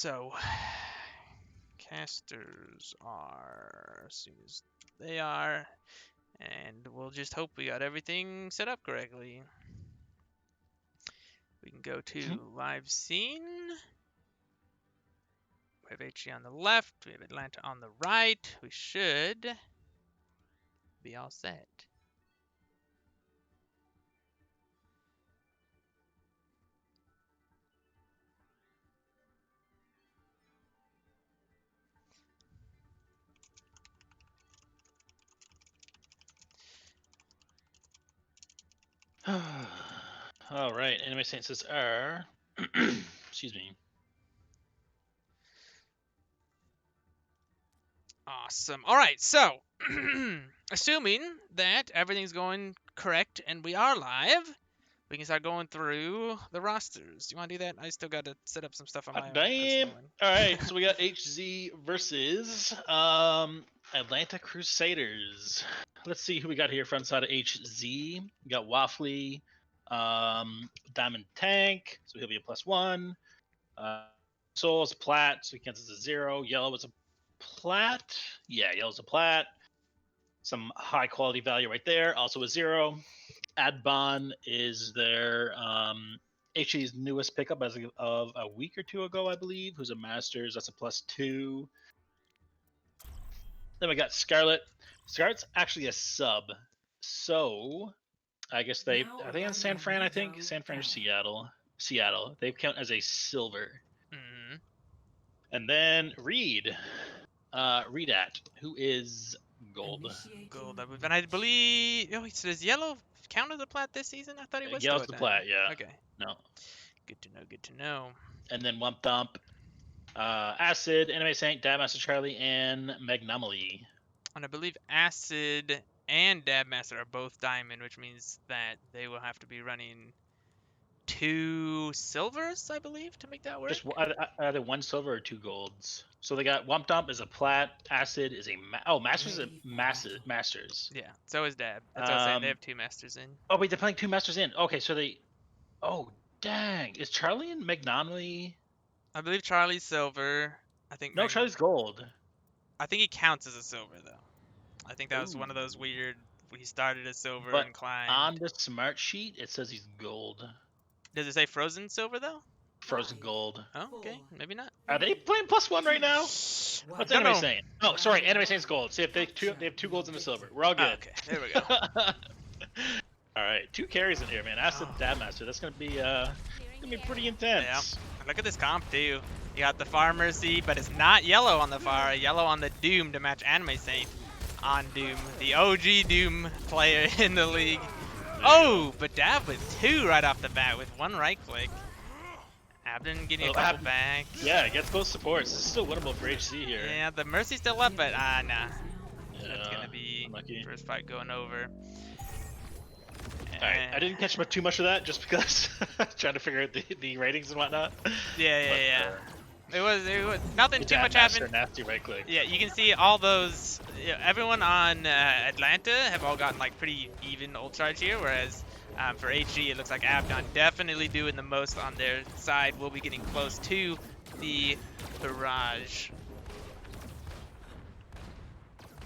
So, casters are as soon as they are, and we'll just hope we got everything set up correctly. We can go to live scene. We have HG on the left, we have Atlanta on the right. We should be all set. All right, anime stances are, excuse me. Awesome. All right, so assuming that everything's going correct and we are live, we can start going through the rosters. You want to do that? I still got to set up some stuff on my own personal one. All right, so we got HZ versus Atlanta Crusaders. Let's see who we got here front side of HZ. We got Waffly, Diamond Tank, so he'll be a +1. Soul is a plat, so he counts as a 0. Yellow is a plat. Yeah, yellow's a plat. Some high quality value right there, also a 0. Adbon is their HG's newest pickup as of a week or two ago, I believe, who's a Masters. That's a +2. Then we got Scarlet. Scarlet's actually a sub. So I guess I think in San Fran, San Fran or Seattle. They count as a silver. Mm-hmm. And then Reed. Reedat, who is gold. Gold. And I believe. Oh, so does yellow count as a plat this season? I thought he was. Yellow's the plat, yeah. Okay. No. Good to know. Good to know. And then Wump Dump, Acid, Anime Saint, Dab Master Charlie, and Magnomaly. And I believe Acid and Dab Master are both diamond, which means that they will have to be running 2 silvers, I believe, to make that work. Just either 1 silver or 2 golds. So they got Wump Dump is a plat, Acid is a Masters is a Masters. Yeah, so is Dab. That's what I was saying. They have 2 Masters in. Oh wait, they're playing 2 Masters in. Okay, so they. Oh dang, is Charlie and Magnomaly? I believe Charlie's silver. I think. No, Charlie's gold. I think he counts as a silver though. I think that was one of those weird. He started as silver and climbed. On the smart sheet, it says he's gold. Does it say frozen silver though? Frozen gold. Oh, okay, maybe not. Are they playing +1 right now? What's Anime saying? Oh, sorry, Anime saying's gold. See if they have 2 golds and a silver. We're all good. Okay, there we go. All right, 2 carries in here, man. Acid Dab Master. That's gonna be pretty intense. Yeah. Look at this comp too. You got the Far Mercy, but it's not yellow on the Far. Yellow on the Doom to match Anime Saint on Doom, the OG Doom player in the league. Oh, but Dab with 2 right off the bat with 1 right click. Abden getting a couple back. Yeah, it gets both supports. This is still winnable for HC here. Yeah, the Mercy's still up, but nah. Yeah, That's gonna be unlucky. First fight going over. Alright, I didn't catch too much of that just because trying to figure out the ratings and whatnot. Yeah. It was nothing too much happened. Nasty right click. Yeah, you can see all those. Everyone on Atlanta have all gotten like pretty even ult charge here, whereas for HG it looks like Abdon definitely doing the most on their side. We'll be getting close to the barrage.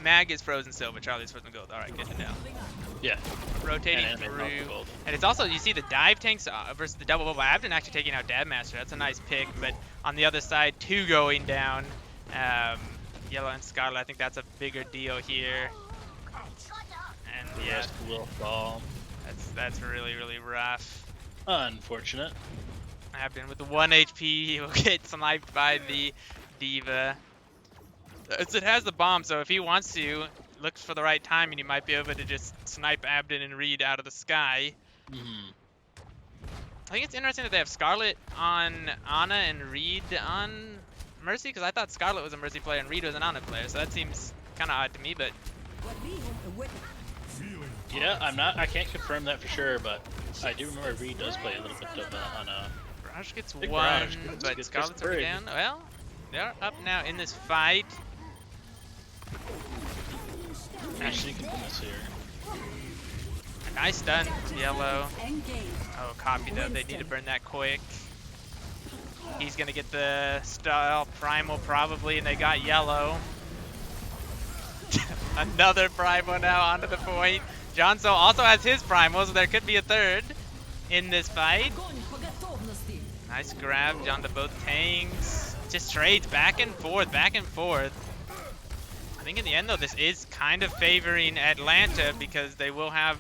Mag is frozen silver, Charlie's frozen gold. All right, good to know. Yeah. Rotating through. And it's also, you see the dive tanks versus the double bubble. Abden actually taking out Dab Master. That's a nice pick. But on the other side, 2 going down. Yellow and Scarlet, I think that's a bigger deal here. And yeah, will fall. That's really, really rough. Unfortunate. Abden with the 1 HP, he will get sniped by the Diva. It has the bomb, so if he wants to, looks for the right time, and he might be able to just snipe Abden and Reed out of the sky. I think it's interesting that they have Scarlet on Ana and Reed on Mercy, because I thought Scarlet was a Mercy player and Reed was an Ana player, so that seems kind of odd to me, but... Yeah, I can't confirm that for sure, but I do remember Reed does play a little bit of Ana. Barrage gets 1, but Scarlet's already down. Well, they're up now in this fight. Actually, you can win this here. A nice stun, Yellow. Oh, copy though. They need to burn that quick. He's gonna get the style primal probably, and they got yellow. Another primal now onto the point. Johnso also has his primal, so there could be a third in this fight. Nice grab onto both tanks. Just trades back and forth, back and forth. I think in the end though, this is kind of favoring Atlanta because they will have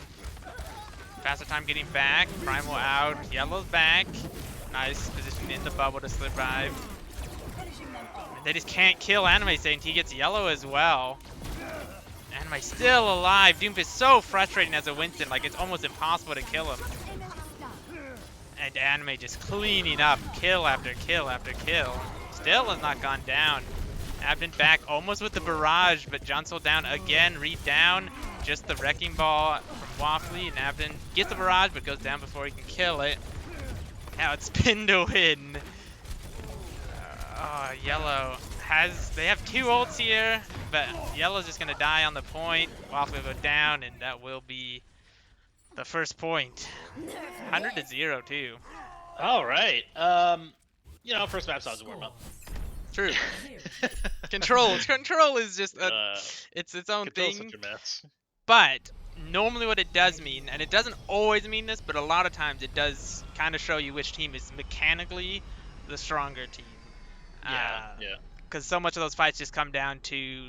faster time getting back. Primal out, yellow's back. Nice position in the bubble to survive. They just can't kill Anime Saint. He gets yellow as well. Anime still alive. Doomfist is so frustrating as a Winston. Like, it's almost impossible to kill him. And Anime just cleaning up kill after kill after kill. Still has not gone down. Abden back almost with the barrage, but Junsel down again. Reed down. Just the wrecking ball from Waffly, and Abden gets the barrage but goes down before he can kill it. Now it's spin to win. Yellow they have 2 ults here, but Yellow's just gonna die on the point. Waffly will go down, and that will be the first point. 100-0 too. All right. You know, first map's always a warm up. True. Control is just it's its own thing. Such a mess. But normally what it does mean, and it doesn't always mean this, but a lot of times it does kind of show you which team is mechanically the stronger team. Yeah. Because so much of those fights just come down to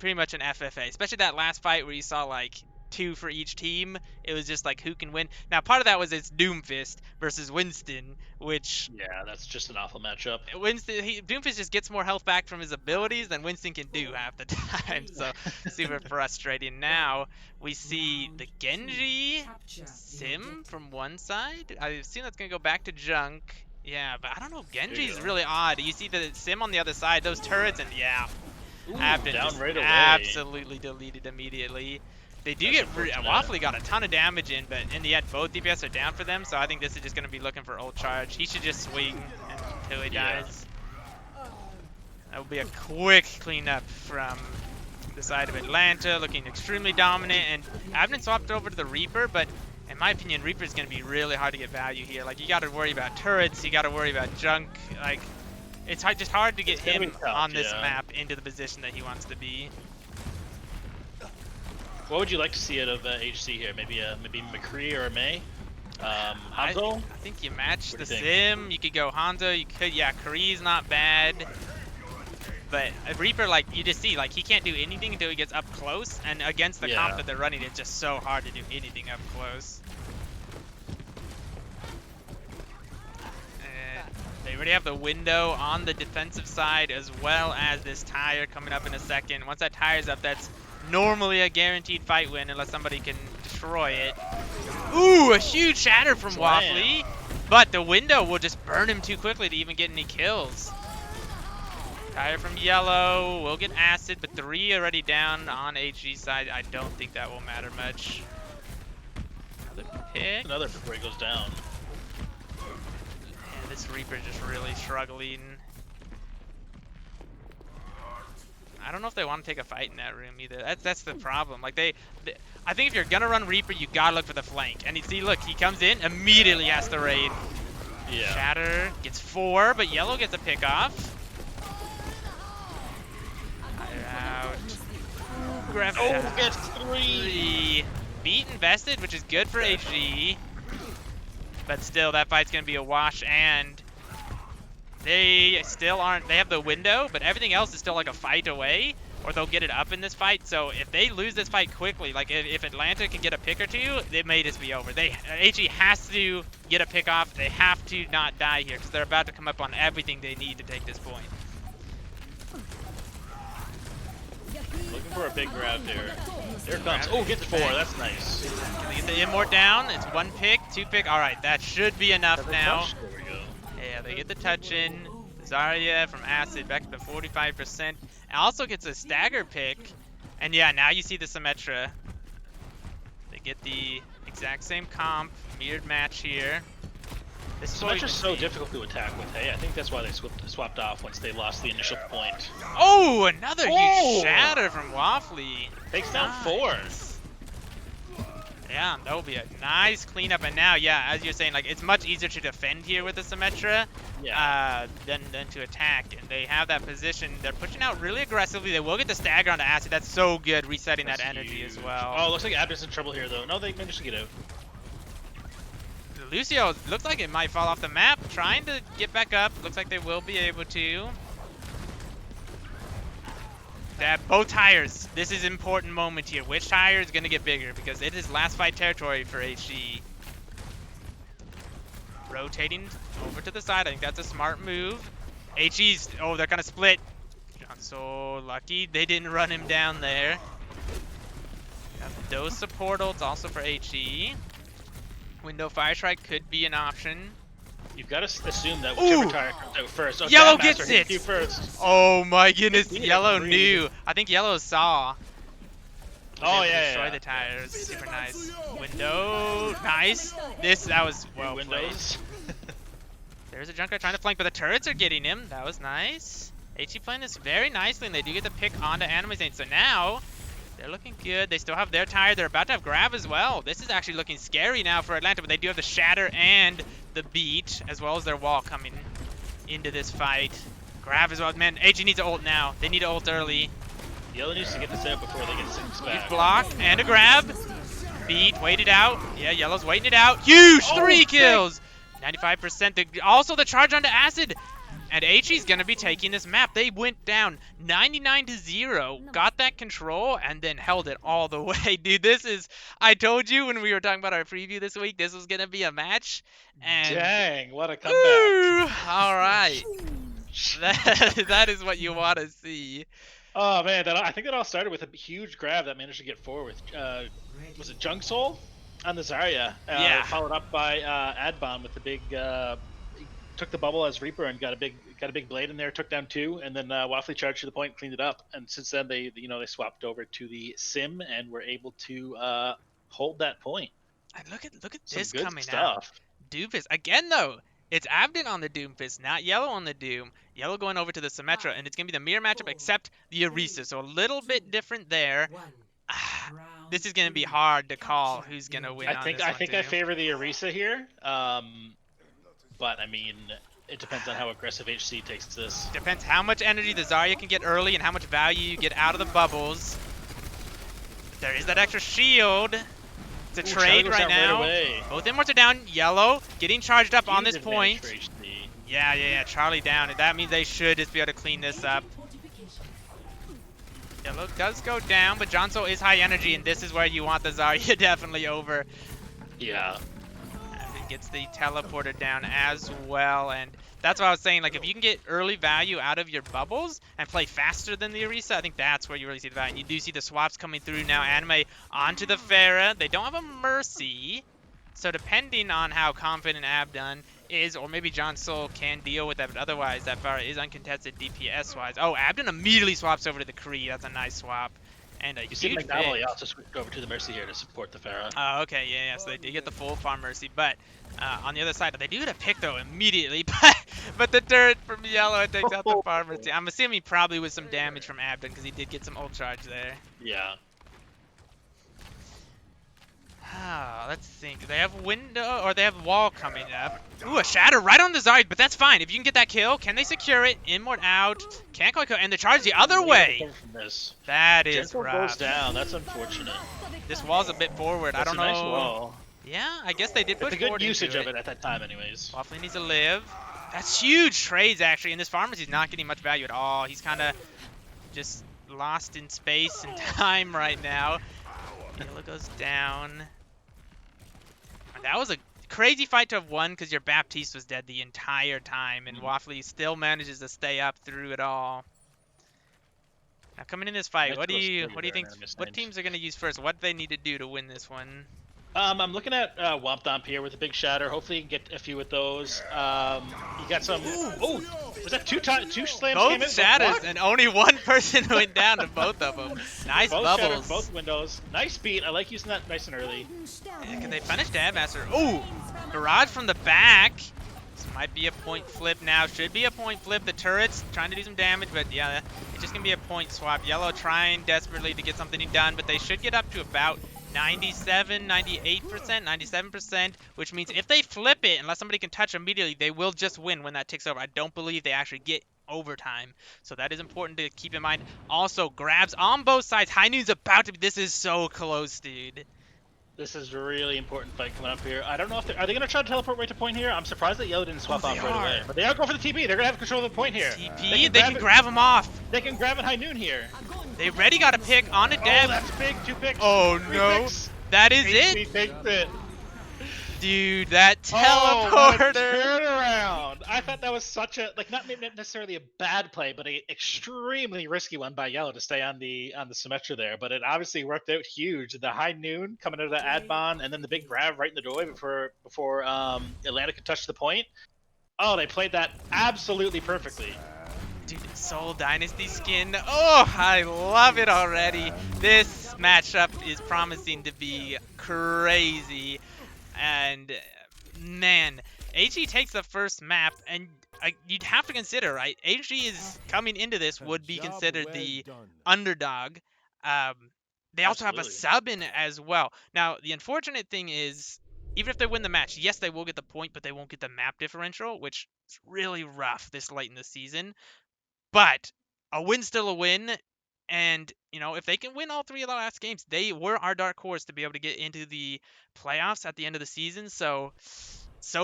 pretty much an FFA, especially that last fight where you saw like 2 for each team. It was just like who can win. Now part of that was it's Doomfist versus Winston, which that's just an awful matchup. Doomfist just gets more health back from his abilities than Winston can do half the time. So super frustrating. Now we see the Genji Sim from one side. I assume that's gonna go back to Junk. Yeah, but I don't know. Genji's really odd. You see the Sim on the other side, those turrets, and Abden down just right away. absolutely deleted immediately. They do Waffly got a ton of damage in, but in the end, both DPS are down for them, so I think this is just going to be looking for ult charge. He should just swing until he dies. That will be a quick cleanup from the side of Atlanta, looking extremely dominant, and Abden swapped over to the Reaper, but in my opinion, Reaper is going to be really hard to get value here. Like, you got to worry about turrets, you got to worry about Junk. Like, it's just hard to get him on this map into the position that he wants to be. What would you like to see out of HC here? Maybe McCree or a May? Hangzhou? I think you match the Sim. You could go Hangzhou. You could, Kree's not bad. But Reaper, like, you just see, like, he can't do anything until he gets up close. And against the comp that they're running, it's just so hard to do anything up close. They already have the window on the defensive side, as well as this tire coming up in a second. Once that tire's up, that's normally a guaranteed fight win unless somebody can destroy it. Ooh, a huge shatter from Waffly, but the window will just burn him too quickly to even get any kills. Tire from Yellow will get acid, but 3 already down on HG side. I don't think that will matter much. Another pick. Another before he goes down. Yeah, this Reaper just really struggling. I don't know if they want to take a fight in that room either. That's the problem. Like I think if you're gonna run Reaper, you gotta look for the flank. And you see, look, he comes in, immediately has to raid. Yeah. Shatter gets 4, but Yellow gets a pick off. Out. Gets 3. Beat invested, which is good for HG. But still, that fight's gonna be a wash, and they still aren't. They have the window, but everything else is still like a fight away, or they'll get it up in this fight. So if they lose this fight quickly, like if Atlanta can get a pick or 2, it may just be over. HG has to get a pick off. They have to not die here because they're about to come up on everything they need to take this point. Looking for a big grab there. There it comes. Oh, gets 4. That's nice. Can they get the Immort down? It's 1 pick, 2 pick. All right, that should be enough now. There we go. Yeah, they get the touch in. Zarya from Acid back to 45%. And also gets a stagger pick. And yeah, now you see the Symmetra. They get the exact same comp, mirrored match here. This Symmetra's so difficult to attack with, hey? I think that's why they swapped off once they lost the initial point. Oh, another huge shatter from Waffly. Takes down 4. Yeah, that will be a nice cleanup. And now, yeah, as you're saying, like it's much easier to defend here with the Symmetra than to attack. And they have that position. They're pushing out really aggressively. They will get the stagger on the Acid. That's so good, resetting that energy as well. Oh, looks like Abdus in trouble here, though. No, they managed to get out. Lucio looks like it might fall off the map. Trying to get back up. Looks like they will be able to. Both tires. This is an important moment here. Which tire is going to get bigger? Because it is last fight territory for HG. Rotating over to the side. I think that's a smart move. HG's, oh, they're kind of split. So lucky they didn't run him down there. Those support ults also for HG. Window Fire Strike could be an option. You've got to assume that whichever tire comes out first. Oh, Yellow Grandmaster gets hits it! you first. Oh my goodness, Yellow breathe. knew. I think Yellow saw. Oh, Destroy the tires. Super nice. Window. Nice. That was well played. Windows. There's a Junker trying to flank, but the turrets are getting him. That was nice. HG playing this very nicely, and they do get the pick onto Anime Saint. So now, they're looking good. They still have their tire. They're about to have grab as well. This is actually looking scary now for Atlanta, but they do have the Shatter and the Beat, as well as their wall coming into this fight. Grab as well. Man, HG needs an ult now. They need an ult early. Yellow needs to get this out before they get 6 back. Huge block and a grab. Beat, wait it out. Yeah, Yellow's waiting it out. Huge! 3 kills! 95%. Also the charge onto Acid. And HG's going to be taking this map. They went down 99-0, got that control, and then held it all the way. Dude, this is... I told you when we were talking about our preview this week, this was going to be a match. And dang, what a comeback. ooh, all right. that is what you want to see. Oh, man, I think that all started with a huge grab that managed to get forward with, was it Junk Soul on the Zarya? Yeah. Followed up by Adbomb with the big... took the bubble as Reaper and got a big blade in there, took down 2, and then Waffly charged to the point, cleaned it up. And since then, they swapped over to the Sim and were able to hold that point. And look at Some this good coming stuff. out. Doomfist again though. It's Abden on the Doomfist, not Yellow on the Doom. Yellow going over to the Symmetra, and it's gonna be the mirror matchup except the Orisa, so a little bit different there. This is gonna be hard to call who's gonna win. I think I favor the Orisa here. But I mean, it depends on how aggressive HC takes this. Depends how much energy the Zarya can get early and how much value you get out of the bubbles. There is that extra shield. It's a trade right now. Both inwards are down. Yellow getting charged up on this point. Yeah. Charlie down. And that means they should just be able to clean this up. Yellow does go down, but Jonso is high energy, and this is where you want the Zarya definitely over. Yeah. Gets the teleporter down as well, and that's what I was saying, like if you can get early value out of your bubbles and play faster than the Orisa, I think that's where you really see the value. And you do see the swaps coming through now. Anime onto the Pharah. They don't have a Mercy, so depending on how confident Abdon is, or maybe John Soul can deal with that, but otherwise that Pharah is uncontested DPS wise. Oh, Abdon immediately swaps over to the Kree. That's a nice swap. And a you see huge McDonald also switched over to the Mercy here to support the Pharah. Oh, okay, yeah, so they did get the full farm Mercy, but on the other side, they do get a pick though immediately, but the turret from Yellow, it takes out the farm Mercy. I'm assuming probably with some damage from Abdon because he did get some ult charge there. Yeah. Let's think. They have window, or they have wall coming up. Ooh, a shatter right on the Zarya, but that's fine. If you can get that kill, can they secure it? Inward out. Can't quite go, and the charge the other way. That is rough. Goes down. That's unfortunate. This wall's a bit forward. That's I don't know. A nice wall. Yeah, I guess they did push forward. It's a good usage of it at that time, anyways. Waffly needs to live. That's huge trades actually, and this Pharmacy's not getting much value at all. He's kind of just lost in space and time right now. Yellow goes down. And that was a crazy fight to have won because your Baptiste was dead the entire time, and Waffly still manages to stay up through it all. Now coming in this fight, what do you think? What teams are going to use first? What do they need to do to win this one? I'm looking at Wompdomp here with a big shatter. Hopefully, you can get a few with those. You got some. Oh, was that two slams? Both shatters, and only one person went down to both of them. Nice both bubbles. Shatter, both windows. Nice beat. I like using that nice and early. Yeah, can they finish Dabmaster? Oh, barrage from the back. This might be a point flip now. Should be a point flip. The turret's trying to do some damage, but yeah, it's just gonna be a point swap. Yellow trying desperately to get something done, but they should get up to about 97, 98%, 97%, which means if they flip it, unless somebody can touch immediately, they will just win when that ticks over. I don't believe they actually get overtime. So that is important to keep in mind. Also, grabs on both sides. High Noon's about to be. This is so close, dude. This is a really important fight coming up here. I don't know if are they going to try to teleport right to point here? I'm surprised that Yellow didn't swap they off right away. are. But they are going for the TP. They're going to have control of the point here. TP, they can grab him off. They can grab it High Noon here. They already got a pick on a Oh, Deb. that's big. 2 picks. Oh, 3 no. picks. That is HC it. takes it. Dude, that Oh, what a teleporter. turnaround. I thought that was such a, like, not necessarily a bad play, but a extremely risky one by Yellow to stay on the Symmetra there. But it obviously worked out huge. The High Noon coming out of the Adbon, and then the big grab right in the doorway before Atlanta could touch the point. Oh, they played that absolutely perfectly. Dude, Soul Dynasty skin. Oh, I love it already. This matchup is promising to be crazy. And man, HE takes the first map, and you'd have to consider, right? HE is coming into this would be considered the underdog. They also have a sub in as well. Now, the unfortunate thing is, even if they win the match, yes, they will get the point, but they won't get the map differential, which is really rough this late in the season. But a win's still a win, and if they can win all 3 of the last games, they were our dark horse to be able to get into the playoffs at the end of the season. So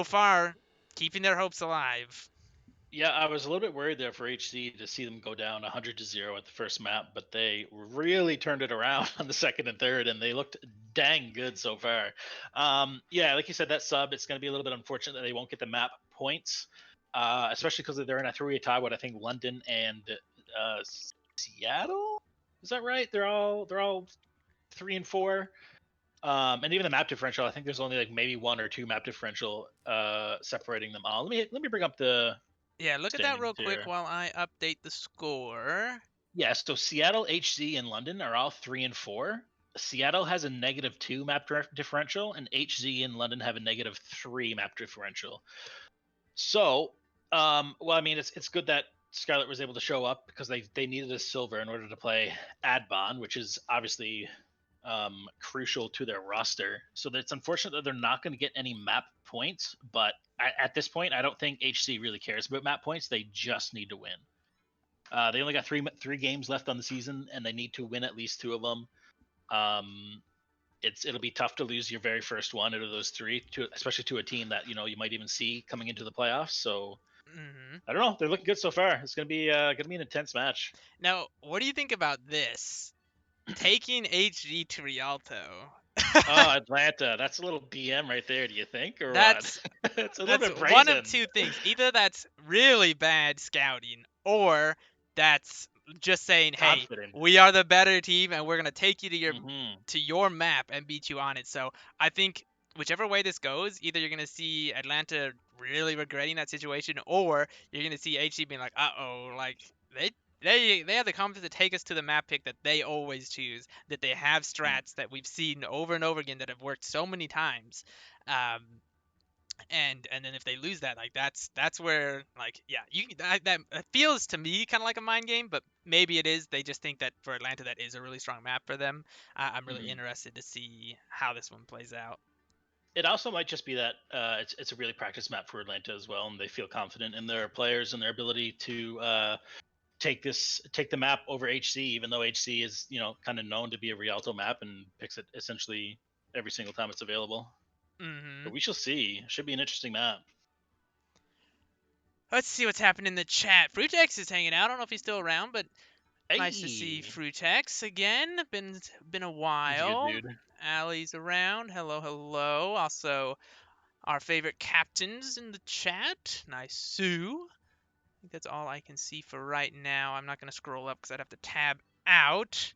far, keeping their hopes alive. Yeah, I was a little bit worried there for HC to see them go down 100-0 at the first map, but they really turned it around on the second and third, and they looked dang good so far. Yeah, like you said, that sub, it's going to be a little bit unfortunate that they won't get the map points, especially because they're in a 3-way tie with, I think, London and Seattle. Is that right? They're all 3 and 4. And even the map differential, I think there's only like maybe 1 or 2 map differential separating them all. Let me bring up the look at that real quick while I update the score. Yeah, so Seattle, HZ, and London are all 3 and 4. Seattle has a -2 map differential, and HZ and London have a -3 map differential. So, well, I mean, it's good that Scarlet was able to show up because they needed a silver in order to play Adbon, which is obviously crucial to their roster. So it's unfortunate that they're not going to get any map points, but at this point, I don't think HC really cares about map points. They just need to win. They only got three games left on the season, and they need to win at least 2 of them. It'll be tough to lose your very first one out of those 3, especially to a team that you might even see coming into the playoffs. So I don't know. They're looking good so far. It's gonna be an intense match. Now, what do you think about this? Taking HG to Rialto. Oh, Atlanta. That's a little BM right there, do you think? Or that's what? It's a little bit brazen. One of 2 things. Either that's really bad scouting, or that's just saying, hey, we are the better team, and we're going to take you to your map and beat you on it. So I think whichever way this goes, either you're going to see Atlanta really regretting that situation, or you're going to see HG being like, uh-oh, like, they have the confidence to take us to the map pick that they always choose, that they have strats that we've seen over and over again that have worked so many times. And then if they lose that, like that's where, like, yeah, that feels to me kind of like a mind game, but maybe it is. They just think that for Atlanta that is a really strong map for them. I'm really interested to see how this one plays out. It also might just be that it's a really practice map for Atlanta as well, and they feel confident in their players and their ability to take the map over HC, even though HC is kind of known to be a Rialto map and picks it essentially every single time it's available. But we shall see. Should be an interesting map. Let's see what's happening in the chat. Fruitex is hanging out. I don't know if he's still around, but nice to see Fruitex again. Been a while. Good dude. Allie's around. Hello. Also, our favorite captains in the chat. Nice Sue. I think that's all I can see for right now. I'm not going to scroll up because I'd have to tab out.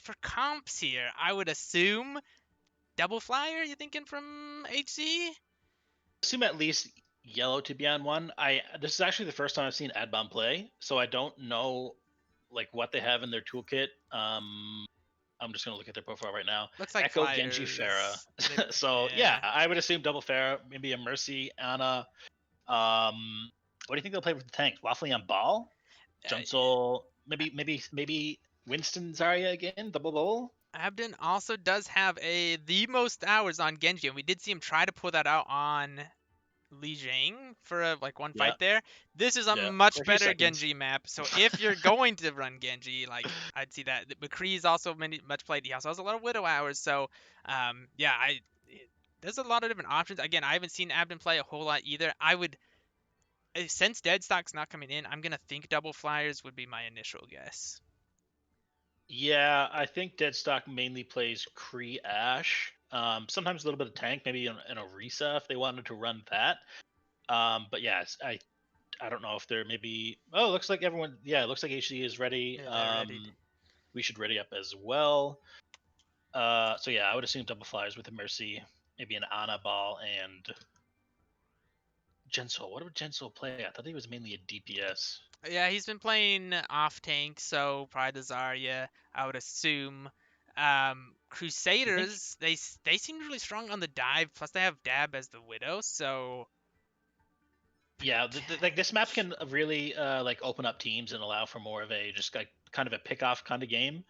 For comps here, I would assume double flyer. You thinking from HC? Assume at least yellow to be on one. This is actually the first time I've seen Adbon play, so I don't know like what they have in their toolkit. I'm just gonna look at their profile right now. Looks like Echo, flyers. Genji, Pharah. So yeah, I would assume double Pharah, maybe a Mercy, Ana. What do you think they'll play with the tank? Waffly on ball, Junsel, maybe Winston Zarya again, double bowl. Abden also does have the most hours on Genji, and we did see him try to pull that out on Li Jing for like one Yeah, fight there. This is a yeah, for much a few better seconds. Genji map, so if you're going to run Genji, like I'd see that. McCree is also much played. He also has a lot of Widow hours, so yeah, there's a lot of different options. Again, I haven't seen Abden play a whole lot either. I would, since Deadstock's not coming in, I'm gonna think double flyers would be my initial guess. Yeah, I think Deadstock mainly plays Kree Ash. Sometimes a little bit of tank, maybe in a Risa if they wanted to run that. But yeah, I don't know if they're maybe. Oh, looks like everyone. Yeah, it looks like HD is ready. Yeah, they're ready. We should ready up as well. So yeah, I would assume double flyers with a Mercy, maybe an Ana ball and Jensol. What would Jensol play? I thought he was mainly a DPS. Yeah, he's been playing off tank, so probably the Zarya, I would assume. You think? Crusaders, they seem really strong on the dive. Plus, they have Dab as the Widow, so Yeah, like this map can really like open up teams and allow for more of a just like kind of a pick off kind of game.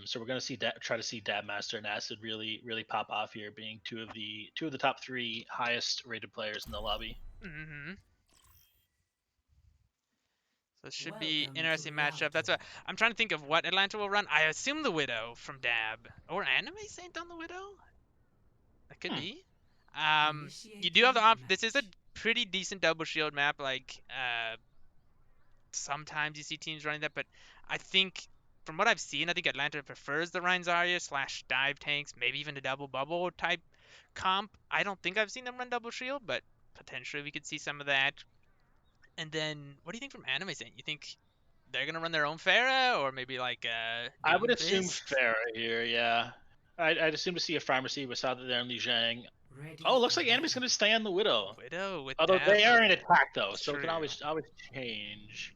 So we're gonna try to see Dab Master and Acid really pop off here, being two of the top three highest rated players in the lobby. So it should be interesting matchup. That's what I'm trying to think of what Atlanta will run. I assume the Widow from Dab or Anime Saint on the Widow. That could be. You do have the This is a pretty decent double shield map. Like sometimes you see teams running that, but I think from what I've seen, I think Atlanta prefers the Rein Zarya / dive tanks, maybe even a double bubble type comp. I don't think I've seen them run double shield, but potentially we could see some of that. And then, what do you think from Anime Saint? You think they're gonna run their own Pharah, or maybe like I would assume Doomfist? Pharah here, yeah. I'd assume to see a pharmacy. We saw that there in Lijiang. Oh, looks like Anime's gonna stay on the Widow. Widow with Although Dab. they are in attack though, so it True. can always change.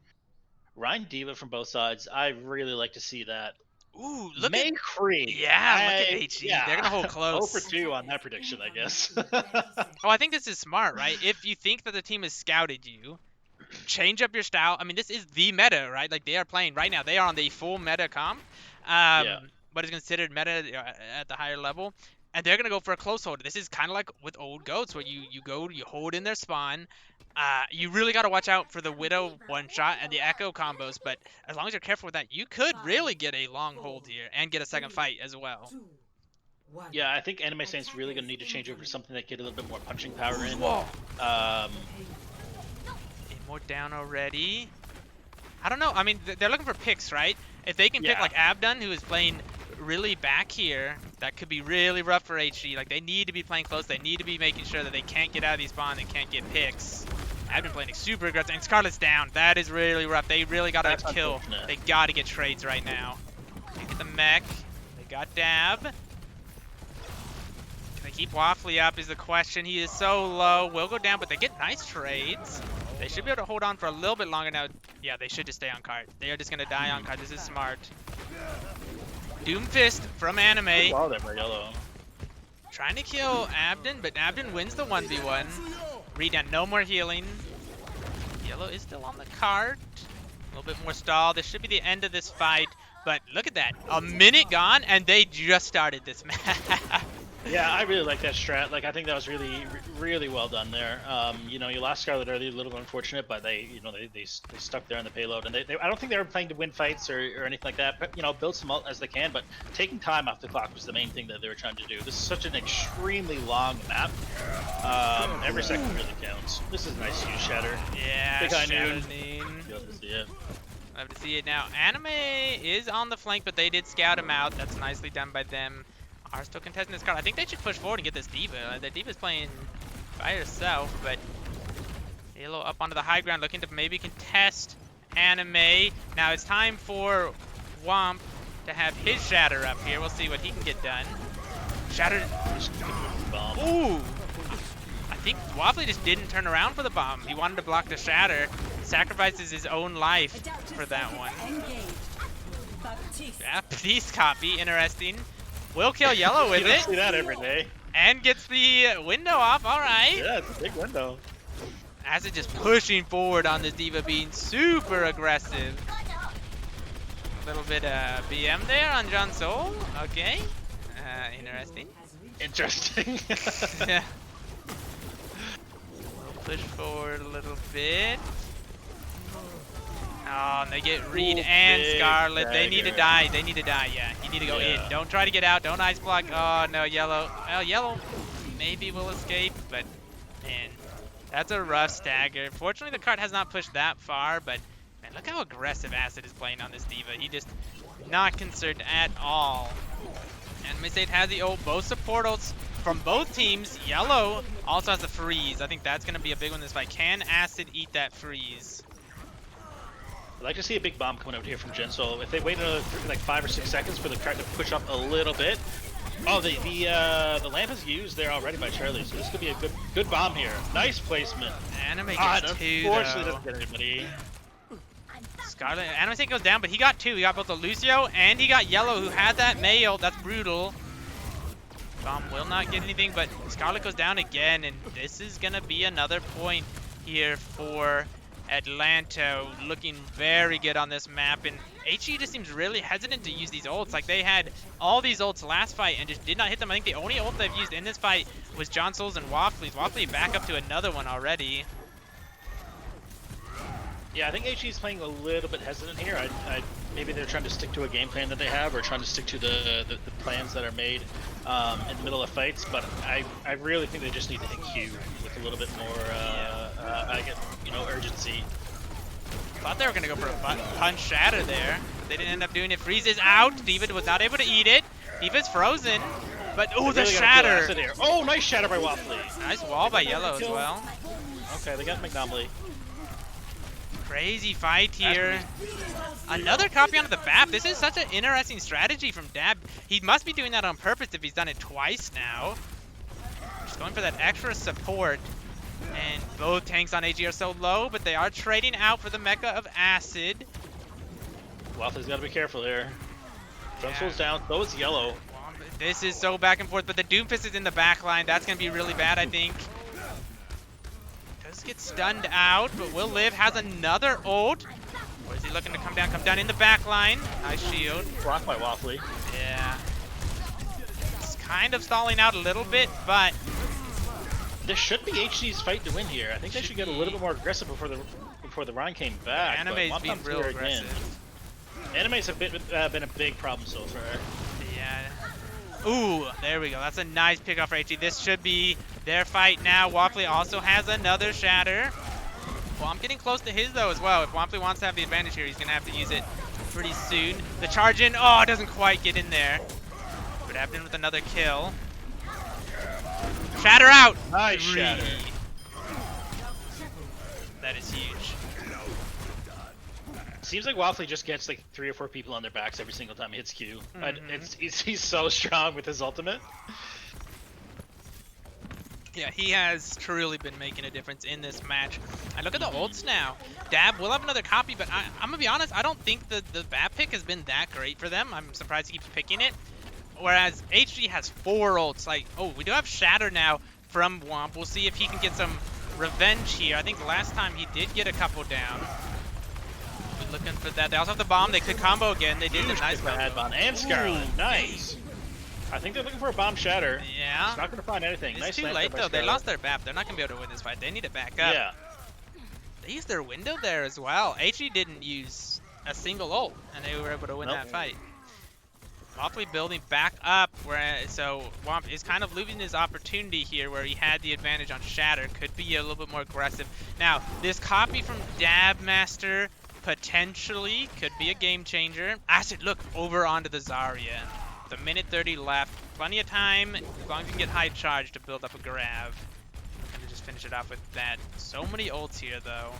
Ryan Diva from both sides. I really like to see that. Ooh, look May at Cree. yeah, look at HE. Yeah. They're gonna hold 0 close. for 2 on that prediction, I guess. Oh, I think this is smart, right? If you think that the team has scouted you, change up your style. I mean, this is the meta, right? Like they are playing right now. They are on the full meta comp. Yeah. What is considered meta at the higher level, and they're gonna go for a close hold. This is kind of like with old goats, where you hold in their spawn. You really got to watch out for the Widow one shot and the Echo combos, but as long as you're careful with that, you could really get a long hold here and get a second fight as well. Yeah, I think Anime Saint's really going to need to change over to something that get a little bit more punching power in. Whoa. More down already. I don't know. I mean, they're looking for picks, right? If they can pick like Abdun, who is playing really back here, that could be really rough for HG. Like, they need to be playing close. They need to be making sure that they can't get out of these spawn. They can't get picks. I've been playing super aggressive, and Scarlet's down. That is really rough. They really got to kill. They got to get trades right now. They get the mech. They got Dab. Can they keep Waffly up is the question. He is so low. Will go down, but they get nice trades. They should be able to hold on for a little bit longer now. Yeah, they should just stay on cart. They are just going to die on cart. This is smart. Doomfist from Anime. Wow, they're yellow. Trying to kill Abden, but Abden wins the 1v1. Redan, no more healing. Yellow is still on the cart. A little bit more stall. This should be the end of this fight. But look at that. A minute gone, and they just started this match. Yeah, I really like that strat. Like, I think that was really well done there. You know, you lost Scarlet early, a little unfortunate, but they stuck there on the payload, and I don't think they were playing to win fights or anything like that. But you know, build some ult as they can. But taking time off the clock was the main thing that they were trying to do. This is such an extremely long map. Every second really counts. This is nice use Shatter. Yeah, Big Eye Shatter Noon. You'll have to see it. I have to see it now. Anime is on the flank, but they did scout him out. That's nicely done by them. Are still contesting this card. I think they should push forward and get this D.Va. The D.Va's playing by herself, but Halo up onto the high ground, looking to maybe contest Anime. Now it's time for Womp to have his Shatter up here. We'll see what he can get done. Shatter. Ooh! I think Waffly just didn't turn around for the bomb. He wanted to block the Shatter. Sacrifices his own life for that one. Yeah, Baptiste copy. Interesting. Will kill yellow with you don't it. see that every day. And gets the window off. All right. Yeah, it's a big window. Acid just pushing forward on this D.Va, being super aggressive. Little bit BM there on John Soul. Okay. Interesting. Interesting. Yeah. We'll push forward a little bit. Oh, and they get Reed and Scarlet. They need to die. They need to die. Yeah, you need to go in. Don't try to get out. Don't ice block. Oh, no, yellow. Well, yellow maybe will escape, but man, that's a rough stagger. Fortunately, the cart has not pushed that far, but man, look how aggressive Acid is playing on this diva. He just not concerned at all. And State has the ult. Both support ults from both teams. Yellow also has the freeze. I think that's going to be a big one in this fight. Can Acid eat that freeze? I'd like to see a big bomb coming out here from Jensol. If they wait another like 5 or 6 seconds for the cart to push up a little bit. Oh, the lamp is used there already by Charlie, so this could be a good bomb here. Nice placement. Anime gets two, unfortunately though. doesn't get anybody. Scarlet, Anime State goes down, but he got two. He got both the Lucio and he got Yellow, who had that MOWL. That's brutal. Bomb will not get anything, but Scarlet goes down again, and this is gonna be another point here for Atlanta, looking very good on this map, and HE just seems really hesitant to use these ults. Like, they had all these ults last fight and just did not hit them. I think the only ult they've used in this fight was John Souls and Waffly's. Waffly back up to another one already. Yeah, I think HE's playing a little bit hesitant here. Maybe they're trying to stick to a game plan that they have, or trying to stick to the plans that are made in the middle of fights. But I really think they just need to hit Q with a little bit more, urgency. Thought they were gonna go for a punch shatter there. They didn't end up doing it. Freeze is out. Diva was not able to eat it. Diva's frozen. But oh, the shatter! Oh, nice shatter by Waffly. Nice wall by Yellow as well. Okay, they got McNomley. Crazy fight here. Another copy onto the BAP. This is such an interesting strategy from Dab. He must be doing that on purpose if he's done it twice now. Just going for that extra support. And both tanks on AG are so low, but they are trading out for the Mecha of Acid. Waffly's got to be careful here. Junsel's down, so is Yellow. This is so back and forth, but the Doomfist is in the back line. That's going to be really bad, I think. Does get stunned out, but will live. Has another ult. Or is he looking to come down? Come down in the back line. Nice shield. Blocked by Waffly. Yeah. It's kind of stalling out a little bit, but this should be HG's fight to win here. I think they should get a little bit more aggressive before the Ryan came back. Anime's been real aggressive. Anime's have been a big problem so far. Yeah. Ooh, there we go. That's a nice pickoff for HG. This should be their fight now. Waffly also has another shatter. Well, I'm getting close to his though as well. If Waffly wants to have the advantage here, he's gonna have to use it pretty soon. The charge in, oh, it doesn't quite get in there. But Abden with another kill. Shatter out! Nice shatter. That is huge. Seems like Waffly just gets like 3 or 4 people on their backs every single time he hits Q. But he's so strong with his ultimate. Yeah, he has truly been making a difference in this match. And look at the ults now. Dab will have another copy, but I'm gonna be honest, I don't think the BAP pick has been that great for them. I'm surprised he keeps picking it. Whereas HG has 4 ults. Like, oh, we do have Shatter now from Womp. We'll see if he can get some revenge here. I think last time he did get a couple down. We're looking for that. They also have the bomb. They could combo again. They did a nice combo. And Scarlet, nice. I think they're looking for a bomb shatter. Yeah. It's not going to find anything. It's nice too late though. They lost their BAP. They're not going to be able to win this fight. They need to back up. Yeah. They used their window there as well. HG didn't use a single ult, and they were able to win that fight. Waffly building back up, so Womp is kind of losing his opportunity here where he had the advantage on Shatter. Could be a little bit more aggressive. Now, this copy from Dab Master potentially could be a game changer. Acid, look, over onto the Zarya. With a minute 30 left. Plenty of time, as long as you can get high charge to build up a grab. And to just finish it off with that. So many ults here, though.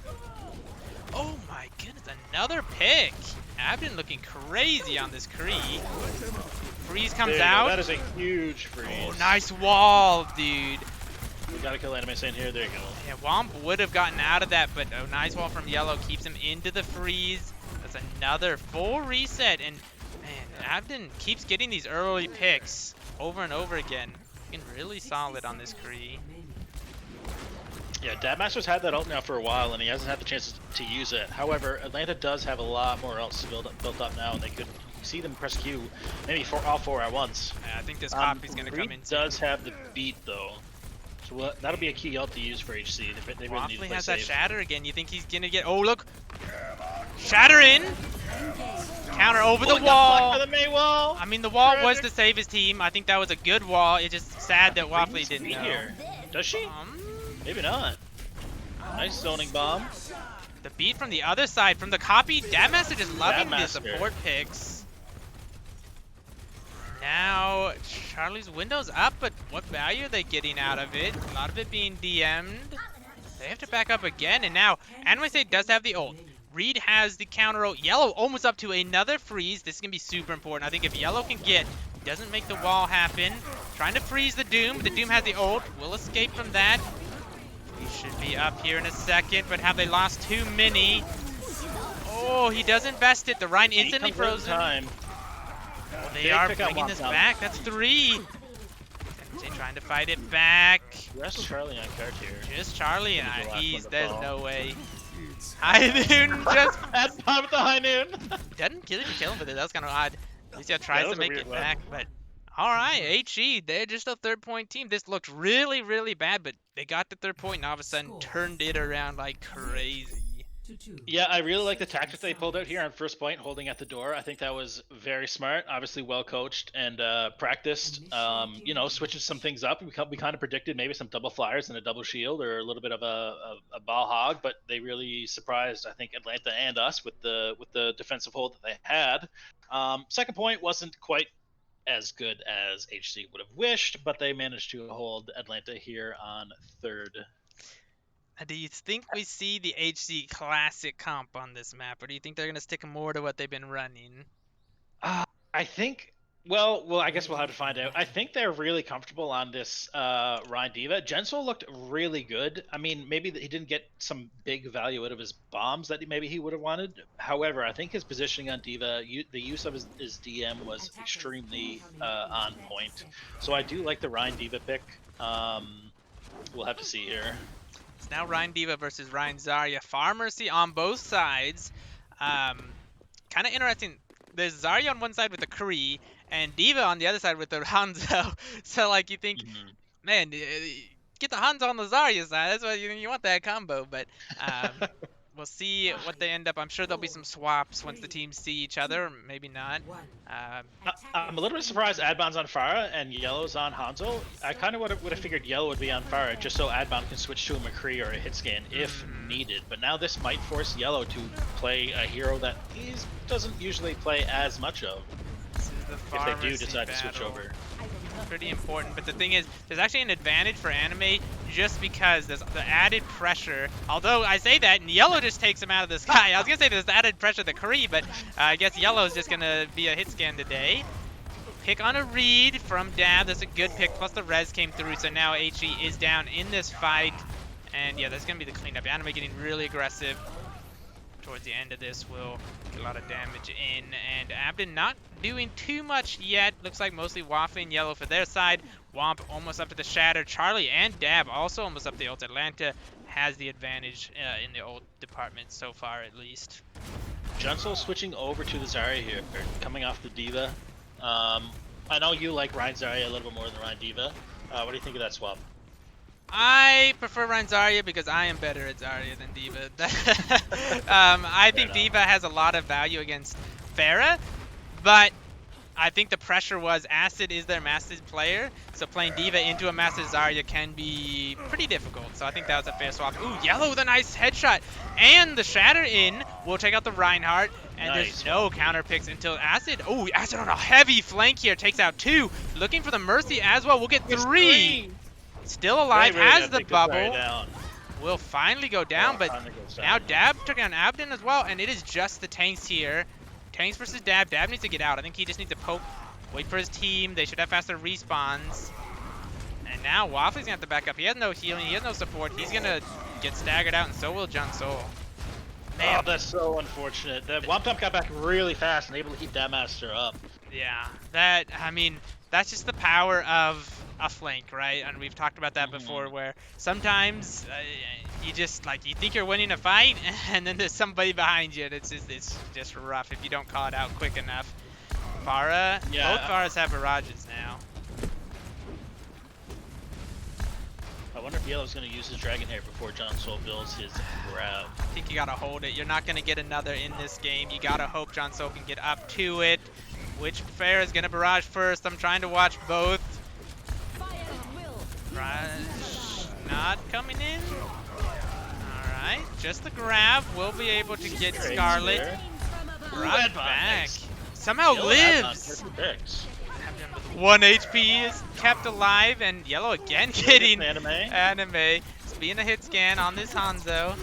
Oh my goodness, another pick! Abden looking crazy on this Kree. Freeze comes out. That is a huge freeze. Oh, nice wall, dude. We gotta kill Anime Saint here. There you go. Yeah, Womp would have gotten out of that, but a nice wall from Yellow keeps him into the freeze. That's another full reset, and man, Abden keeps getting these early picks over and over again. Looking really solid on this Kree. Yeah, Dabmaster's had that ult now for a while, and he hasn't had the chance to use it. However, Atlanta does have a lot more ults built up now, and they could see them press Q, maybe for all 4 at once. Yeah, I think this copy's gonna come in. Does have the beat though, so that'll be a key ult to use for HC. They really need to Waffly play has safe. that shatter again. You think he's gonna get? Oh look, shatter in. Counter over the wall. For the May wall. I mean, the wall was to save his team. I think that was a good wall. It's just sad that Waffly didn't know. Here. Does she? Maybe not. Nice zoning bomb. The beat from the other side, from the copy. Dabmaster just loving the Dabmaster. support picks. Now, Charlie's window's up, but what value are they getting out of it? A lot of it being DM'd. They have to back up again, and now Anime State does have the ult. Reed has the counter ult. Yellow almost up to another freeze. This is going to be super important. I think if Yellow can get, doesn't make the wall happen. Trying to freeze the Doom. The Doom has the ult. Will escape from that. He should be up here in a second, but have they lost too many? Oh, he does invest it. The Rhine instantly frozen. Well, they are bringing this back. That's 3. They're trying to fight it back. Just Charlie on card here. Just Charlie, and there's no way. High Noon just at bomb with the High Noon. Doesn't kill him with it. That's kind of odd. At least he tries to make it back, but all right, HE, they're just a 3rd-point team. This looked really, really bad, but they got the 3rd point and all of a sudden turned it around like crazy. Yeah, I really like the tactic they pulled out here on first point, holding at the door. I think that was very smart, obviously well coached and practiced. You know, switching some things up. We kind of predicted maybe some double flyers and a double shield or a little bit of a ball hog, but they really surprised, I think, Atlanta and us with the defensive hold that they had. Second point wasn't quite as good as HC would have wished, but they managed to hold Atlanta here on 3rd. Do you think we see the HC classic comp on this map, or do you think they're going to stick more to what they've been running? I think, well, I guess we'll have to find out. I think they're really comfortable on this Rhine D.Va. Jensel looked really good. I mean, maybe he didn't get some big value out of his bombs that maybe he would have wanted. However, I think his positioning on D.Va, the use of his DM was extremely on point. So I do like the Rhine D.Va pick. We'll have to see here. It's now Rhine D.Va versus Rhine Zarya. Pharmacy on both sides. Kind of interesting. There's Zarya on one side with the Kree, and D.Va on the other side with the Hangzhou. So, like, you think, man, get the Hangzhou on the Zarya side. That's what you want, that combo. But we'll see what they end up. I'm sure there'll be some swaps once the teams see each other, or maybe not. I'm a little bit surprised Adbon's on Pharah and Yellow's on Hanzo. I kind of would have figured Yellow would be on Pharah just so Adbon can switch to a McCree or a hit scan if needed. But now this might force Yellow to play a hero that he doesn't usually play as much of. This is the if they do decide to switch over. Pretty important, but the thing is, there's actually an advantage for Anime just because there's the added pressure. Although I say that, and Yellow just takes him out of the sky. I was gonna say there's added pressure to Kree, but I guess Yellow is just gonna be a hit scan today. Pick on a read from Dab. That's a good pick. Plus the res came through, so now HE is down in this fight. And yeah, that's gonna be the cleanup. Anime getting really aggressive. Towards the end of this, will get a lot of damage in, and Abden not doing too much yet. Looks like mostly Waffle and Yellow for their side. Womp almost up to the Shatter. Charlie and Dab also almost up the ult. Atlanta has the advantage in the ult department so far, at least. Jensel switching over to the Zarya here, coming off the D.Va. I know you like Rhine Zarya a little bit more than Rhine D.Va. What do you think of that swap? I prefer Rhine Zarya because I am better at Zarya than D.Va. I think D.Va has a lot of value against Pharah, but I think the pressure was Acid is their Mastered player, so playing D.Va into a Mastered Zarya can be pretty difficult. So I think that was a fair swap. Ooh, Yellow with a nice headshot, and the Shatter in. We'll take out the Reinhardt, and there's no counter picks until Acid. Oh, Acid on a heavy flank here, takes out 2. Looking for the Mercy as well. We'll get 3. Still alive, has the bubble. Will finally go down, but now Dab took down Abden as well, and it is just the tanks here. Tanks versus Dab. Dab needs to get out. I think he just needs to poke, wait for his team. They should have faster respawns. And now Waffly's gonna have to back up. He has no healing, he has no support. He's gonna get staggered out, and so will Jun Soul. Man, that's so unfortunate. The Womp Top got back really fast and able to keep that Master up. Yeah, I mean, that's just the power of a flank, right? And we've talked about that before, where sometimes you just you think you're winning a fight, and then there's somebody behind you, and it's just rough if you don't call it out quick enough. Pharah, both Pharahs have barrages now. I wonder if Yellow's going to use his Dragon Hair before John Soul builds his grab. I think you gotta hold it. You're not gonna get another in this game. You gotta hope John Soul can get up to it. Which Fair is gonna barrage first? I'm trying to watch both. Barrage not coming in. Alright, just the grab. We'll be able to get Scarlet. Barrage back. Somehow lives. 1 HP is kept alive, and Yellow again getting anime. Being a hit scan on this Hangzhou.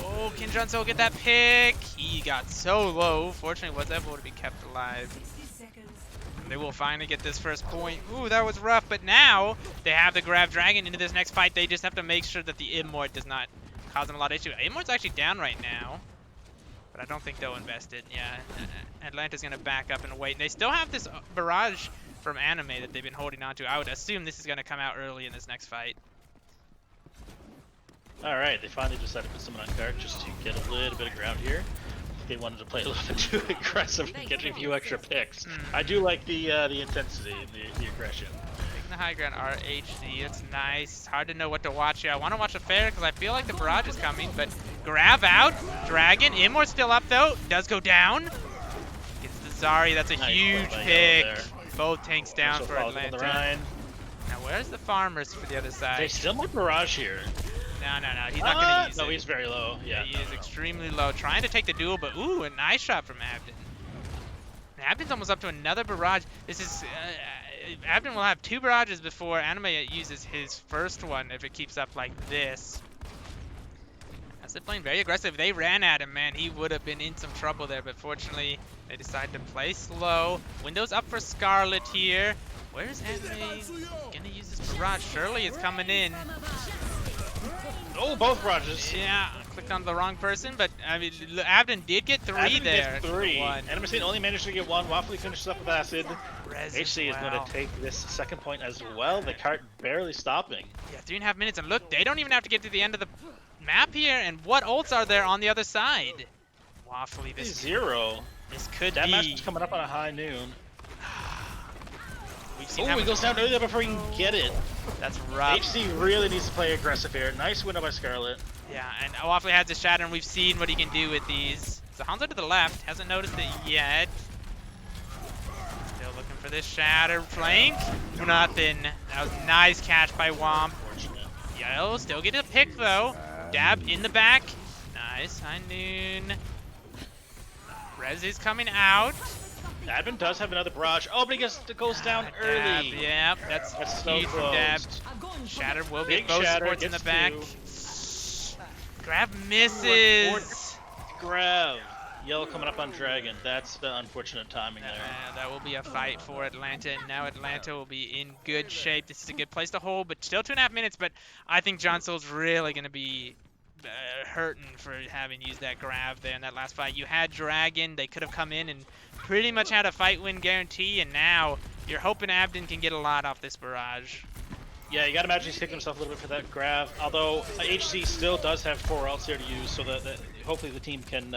Oh, can John Soul get that pick? He got so low. Fortunately, was able to be kept alive. They will finally get this first point. Ooh, that was rough, but now they have the grab dragon into this next fight. They just have to make sure that the Immort does not cause them a lot of issue. Immort's actually down right now, but I don't think they'll invest it. Yeah, Atlanta's gonna back up and wait. They still have this barrage from anime that they've been holding on to. I would assume this is gonna come out early in this next fight. Alright, they finally decided to put someone on guard just to get a little bit of ground here. They wanted to play a little bit too aggressive and get a few extra picks. I do like the intensity and the aggression. Taking the high ground RHC, it's nice. It's hard to know what to watch here. I want to watch a fair because I feel like the barrage is coming, but grab out, Dragon, Immort's still up though, does go down. Gets the Zari, that's a huge pick. Both tanks down for Atlanta. Now where's the farmers for the other side? They still have barrage here. No, he's not going to use it. No, he's very low. Yeah, he is extremely low. Trying to take the duel, but ooh, a nice shot from Abden. Abden's almost up to another barrage. This is, Abden will have 2 barrages before Anime uses his first one if it keeps up like this. As they're playing very aggressive, they ran at him, man. He would have been in some trouble there, but fortunately, they decided to play slow. Windows up for Scarlet here. Where's Anime gonna use this barrage? Surely it's coming in. Oh, both barrages. Yeah, I clicked on the wrong person, but I mean, Abden did get 3 Abden there. Gets 3. Animacine only managed to get 1. Waffly finishes up with acid. HC is going to take this second point as well. The cart barely stopping. Yeah, 3.5 minutes, and look, they don't even have to get to the end of the map here. And what ults are there on the other side? Waffly, this 0. This could that be. match is coming up on a high noon. Oh, he goes down early before he can get it. That's rough. HC really needs to play aggressive here. Nice window by Scarlet. Yeah, and Waffly has the shatter, and we've seen what he can do with these. So Hanzo to the left, hasn't noticed it yet. Still looking for this shatter flank. Nothing. That was a nice catch by Womp. Yellow still getting a pick though. Dab in the back. Nice. High noon. Rez is coming out. Admin does have another barrage. Oh, but he goes down early. Yeah, that's huge so from Dab. Shatter will get both supports in the back. Grab misses. Grab. Yellow coming up on Dragon. That's the unfortunate timing there. That will be a fight for Atlanta, and now Atlanta will be in good shape. This is a good place to hold, but still 2.5 minutes. But I think John Soul's really going to be hurting for having used that grab there in that last fight. You had Dragon. They could have come in and pretty much had a fight win guarantee, and now you're hoping Abden can get a lot off this barrage. Yeah, you gotta imagine he's kicking himself a little bit for that grab. Although HC still does have 4 ults here to use, so that hopefully the team can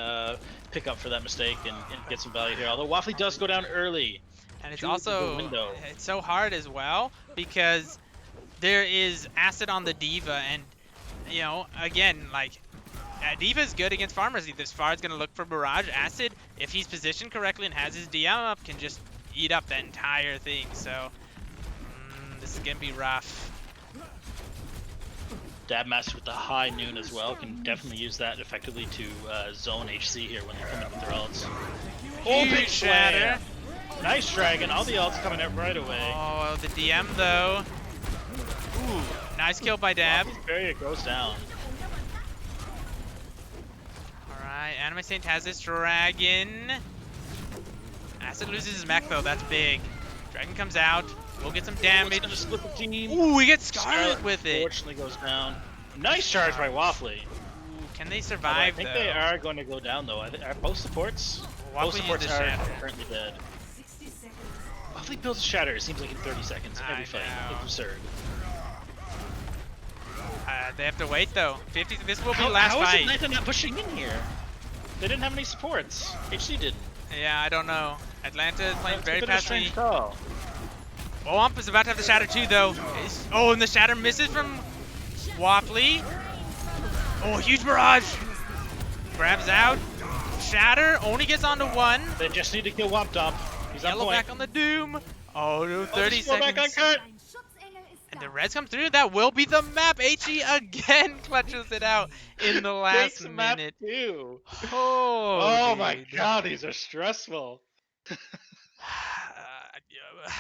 pick up for that mistake and get some value here. Although Waffly does go down early. And it's also it's so hard as well because there is acid on the D.Va, and you know, again, like D.Va is good against farmers. This Far's gonna look for barrage. Acid, if he's positioned correctly and has his DM up, can just eat up that entire thing. So this is gonna be rough. Dab Master with the high noon as well can definitely use that effectively to zone HC here when they come in with their ults. Oh, big shatter! Nice Dragon. All the ults coming out right away. Oh, the DM though. Ooh, nice kill by Dab. Barrier goes down. Alright, Anime Saint has this Dragon. Acid loses his mech though, that's big. Dragon comes out. We'll get some damage. Ooh, we get Scarlet with it. Unfortunately goes down. Nice charge by Waffly. Ooh, can they survive though? I think they are going to go down though. Are both supports? Both supports are currently dead. Waffly builds shatter, it seems like in 30 seconds every I fight. know. It's absurd. They have to wait though. 50. This will be last How is fight. Atlanta not pushing in here? They didn't have any supports. HC didn't. Yeah, I don't know. Atlanta is playing It's very a bit of a strange passively. call. Womp is about to have the shatter too, though. Oh, and the shatter misses from Waffly. Oh, huge barrage. Grabs out. Shatter only gets onto one. They just need to kill Womp Dump. He's on Yellow point. back on the Doom. Oh, no, 30 just go back seconds. on cut. And the res comes through. That will be the map. HE again clutches it out in the last Takes map minute. 2. Oh, my dude. god, these are stressful.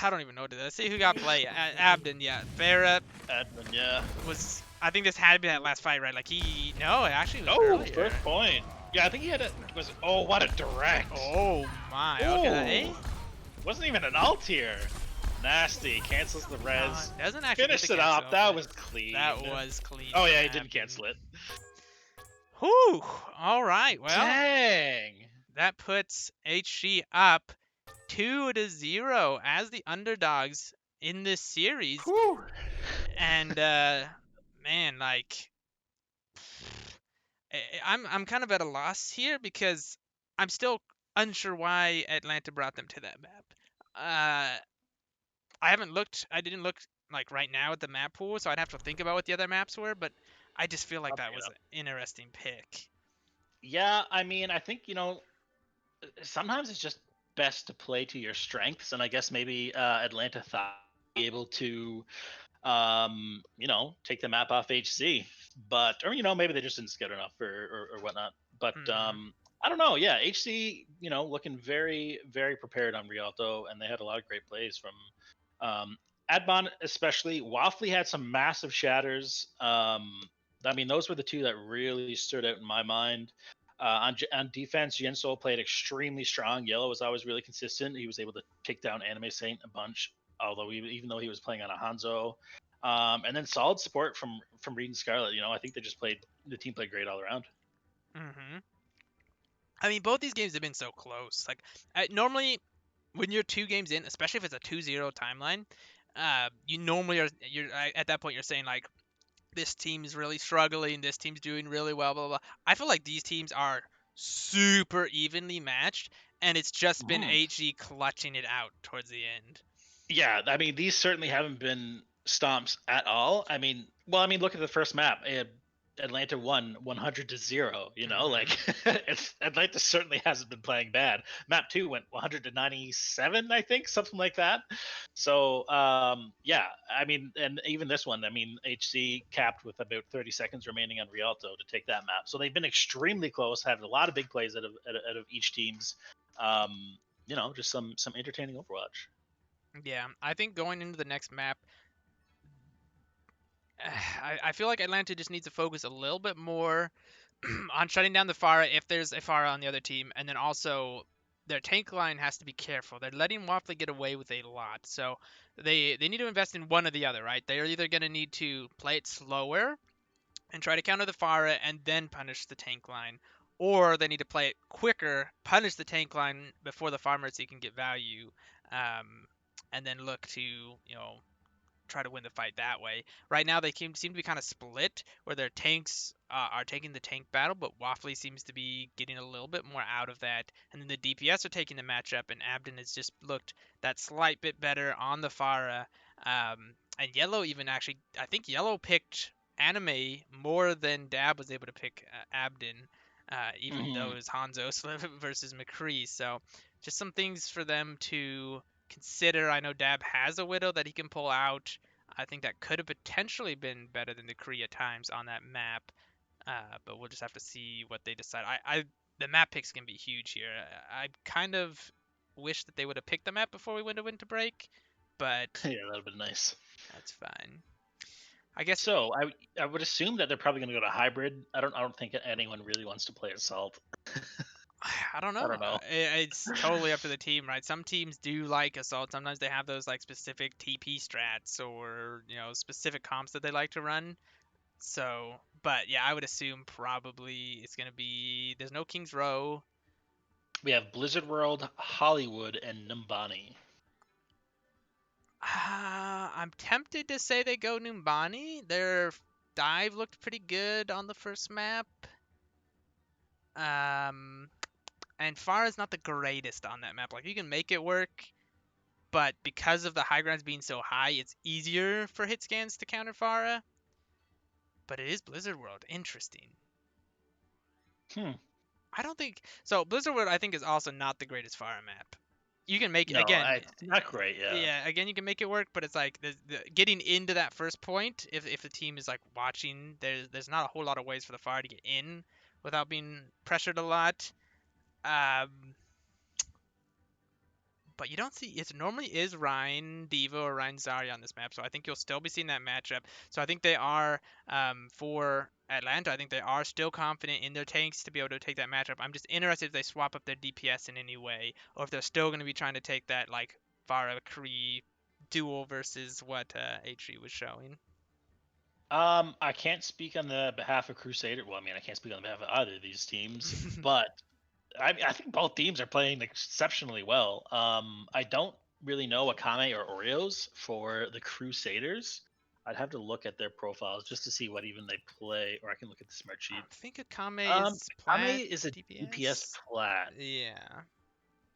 I don't even know what to do. Let's see who got play. Abden, yeah. Farah Admin, yeah. was. I think this had to be that last fight, right? Like he. No, it actually was Oh, earlier. first point. Yeah, I think he had a. Oh, what a direct. Oh my. Okay. Wasn't even an ult here. Nasty. Cancels the res. Doesn't actually Finished get it the off. cancel, That but was clean. That was clean. Oh, yeah, from he didn't Abden. cancel it. Whew. All right. Well, Dang. that puts HG up 2-0 as the underdogs in this series. Whew. And man, like I'm kind of at a loss here because I'm still unsure why Atlanta brought them to that map. I haven't looked. I didn't look like right now at the map pool, so I'd have to think about what the other maps were. But I just feel like that was an interesting pick. Yeah, I mean, I think, sometimes it's just best to play to your strengths, and I guess maybe Atlanta thought be able to, take the map off HC, or maybe they just didn't scout enough or whatnot. But I don't know. Yeah, HC, looking very, very prepared on Rialto, and they had a lot of great plays from Adbon, especially. Waffly had some massive shatters. I mean, those were the two that really stood out in my mind. On defense, Jensol played extremely strong. Yellow was always really consistent. He was able to take down Anime Saint a bunch, although even though he was playing on a Hangzhou. And then solid support from Reed and Scarlet. I think the team played great all around. Mm-hmm. I mean, both these games have been so close. Like, normally, when you're 2 games in, especially if it's a 2-0 timeline, you normally you're at that point you're saying like, this team's really struggling, this team's doing really well, blah blah blah. I feel like these teams are super evenly matched, and it's just been HG clutching it out towards the end. Yeah, I mean, these certainly haven't been stomps at all. I mean, look at the first map. Atlanta won 100-0. Like Atlanta certainly hasn't been playing bad. Map 2 went 100-97, I think, something like that. So yeah, I mean, and even this one, I mean, HC capped with about 30 seconds remaining on Rialto to take that map. So they've been extremely close, had a lot of big plays out of each team's. Just some entertaining Overwatch. Yeah, I think going into the next map, I feel like Atlanta just needs to focus a little bit more on shutting down the Pharah if there's a Pharah on the other team, and then also their tank line has to be careful. They're letting Waffly get away with a lot, so they need to invest in one or the other, right? They're either going to need to play it slower and try to counter the Pharah and then punish the tank line, or they need to play it quicker, punish the tank line before the farmer so you can get value, and then look to try to win the fight that way. Right now, they seem to be kind of split, where their tanks are taking the tank battle, but Waffly seems to be getting a little bit more out of that. And then the DPS are taking the matchup, and Abden has just looked that slight bit better on the Pharah. And Yellow even actually, I think Yellow picked Anime more than Dab was able to pick Abden, even though it was Hanzo versus McCree. So just some things for them to consider. I know Dab has a Widow that he can pull out. I think that could have potentially been better than the Kree at times on that map, but we'll just have to see what they decide. The map picks can be huge here. I kind of wish that they would have picked the map before we went to winter break, but yeah, that would have been nice. That's fine. I guess so. I would assume that they're probably going to go to hybrid. I don't think anyone really wants to play Assault. I don't know. It's totally up to the team, right? Some teams do like Assault. Sometimes they have those like specific TP strats or specific comps that they like to run. So, but yeah, I would assume probably it's gonna be. There's no Kings Row. We have Blizzard World, Hollywood, and Numbani. I'm tempted to say they go Numbani. Their dive looked pretty good on the first map. Um, and Farah's not the greatest on that map. Like you can make it work, but because of the high grounds being so high, it's easier for hit scans to counter Farah. But it is Blizzard World. Interesting. Hmm. I don't think so. Blizzard World, I think, is also not the greatest Farah map. You can make it No, again. it's not great. Yeah. Yeah, again, you can make it work, but it's like getting into that first point. If the team is like watching, there's not a whole lot of ways for the Fire to get in without being pressured a lot. Um, but you don't see it normally is Ryan Diva or Ryan Zarya on this map, so I think you'll still be seeing that matchup. So I think they are for Atlanta. I think they are still confident in their tanks to be able to take that matchup. I'm just interested if they swap up their DPS in any way, or if they're still going to be trying to take that like Pharah Kree duel versus what HE was showing. I can't speak on the behalf of Crusader. Well, I mean, I can't speak on behalf of either of these teams, but I think both teams are playing exceptionally well. I don't really know Akame or Oreos for the Crusaders. I'd have to look at their profiles just to see what even they play, or I can look at the smart I sheet. think Akame is plat Akame is a DPS DPS. plat, Yeah.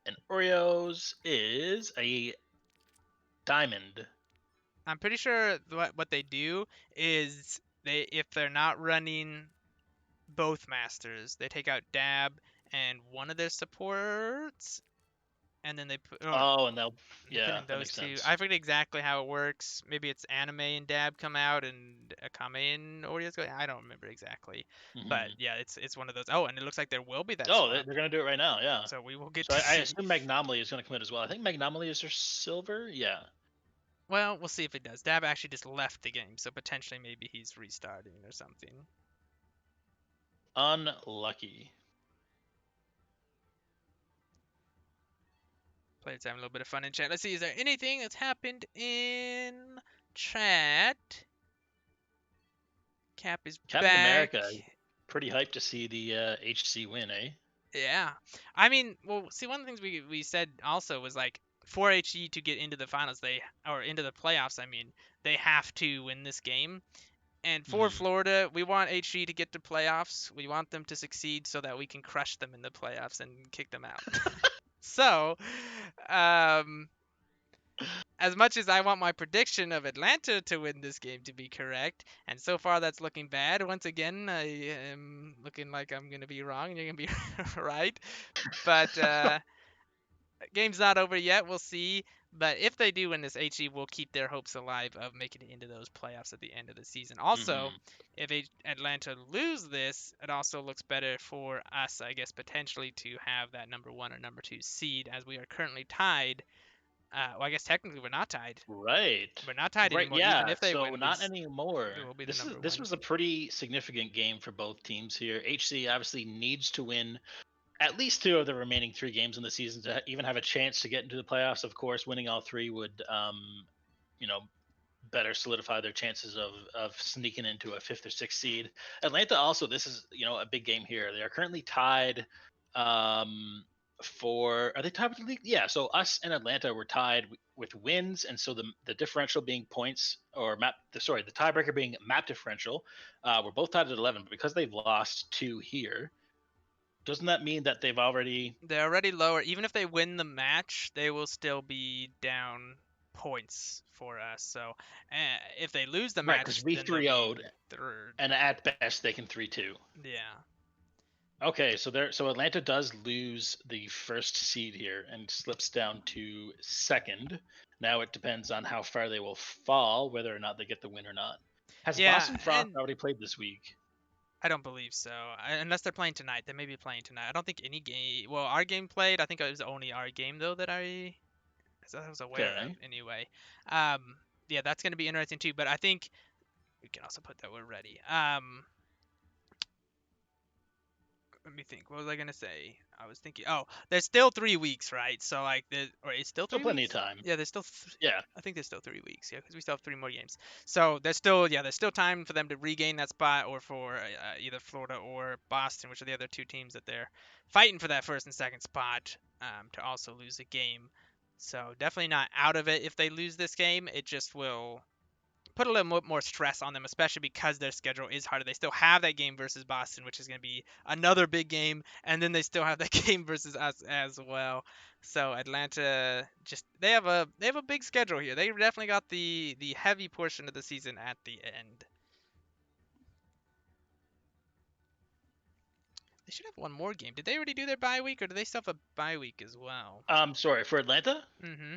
and Oreos is a diamond. I'm pretty sure what they do is they if they're not running both masters, they take out Dab and one of their supports, and then they put Oh, and they'll, they put yeah, in that those makes two. sense. I forget exactly how it works. Maybe it's Anime and Dab come out and Akame and Oreos go. I don't remember exactly, but Hmm. yeah, it's one of those. Oh, and it looks like there will be that Oh, swap, they're gonna do it right now. Yeah. so we will get So to I see. assume Magnomaly is gonna come in as well. I think Magnomaly is their silver. Yeah. Well, we'll see if it does. Dab actually just left the game, so potentially maybe he's restarting or something. Unlucky. Players having a little bit of fun in chat. Let's see, is there anything that's happened in chat? Cap is Captain back. America, pretty hyped to see the HC win, eh? Yeah. I mean, well, see, one of the things we said also was like for HE to get into the finals, or into the playoffs, I mean, they have to win this game. And for Hmm. Florida, we want HE to get to playoffs. We want them to succeed so that we can crush them in the playoffs and kick them out. So, um, as much as I want my prediction of Atlanta to win this game to be correct, and so far that's looking bad. Once again, I am looking like I'm going to be wrong and you're going to be right. But game's not over yet. We'll see. But if they do win this, HE will keep their hopes alive of making it into those playoffs at the end of the season. Also, Hmm. if Atlanta lose this, it also looks better for us, I guess, potentially to have that number 1 or number 2 seed, as we are currently tied. Well, I guess technically we're not tied. Right. We're not tied Right. anymore. Even Yeah. if they So win, not anymore. we will be the This is number this one. was a pretty significant game for both teams here. HC obviously needs to win at least two of the remaining three games in the season to even have a chance to get into the playoffs. Of course, winning all three would, you know, better solidify their chances of sneaking into a fifth or sixth seed. Atlanta also, this is a big game here. They are currently tied. For Are they tied with the league? Yeah. So us and Atlanta were tied with wins, and so the differential being points or map. The tiebreaker being map differential. We're both tied at 11, but because they've lost two here, doesn't that mean that they've already They're already lower. Even if they win the match, they will still be down points for us. So if they lose the right? Because match, we then they'll 3 be 0'd, third. and at best they can 3-2. Yeah. Okay, so Atlanta does lose the first seed here and slips down to second. Now it depends on how far they will fall, whether or not they get the win or not. Has Yeah, Boston Frost and already played this week? I don't believe so. Unless they're playing tonight. They may be playing tonight. I don't think any game. Well, our game played. I think it was only our game though that I was aware of Okay. anyway. Um, yeah, that's going to be interesting too. But I think we can also put that we're ready. Let me think. What was I gonna say? I was thinking. Oh, there's still 3 weeks, right? So like, or it's still Still three plenty of weeks. time. Yeah, there's still. Yeah. I think there's still 3 weeks. Yeah, because we still have 3 more games. So there's still time for them to regain that spot, or for either Florida or Boston, which are the other two teams that they're fighting for that first and second spot, to also lose a game. So definitely not out of it if they lose this game. It just will put a little more stress on them, especially because their schedule is harder. They still have that game versus Boston, which is going to be another big game, and then they still have that game versus us as well. So Atlanta just they have a big schedule here. They definitely got the heavy portion of the season at the end. They should have one more game. Did they already do their bye week, or do they still have a bye week as well? Sorry, for Atlanta? Mm-hmm.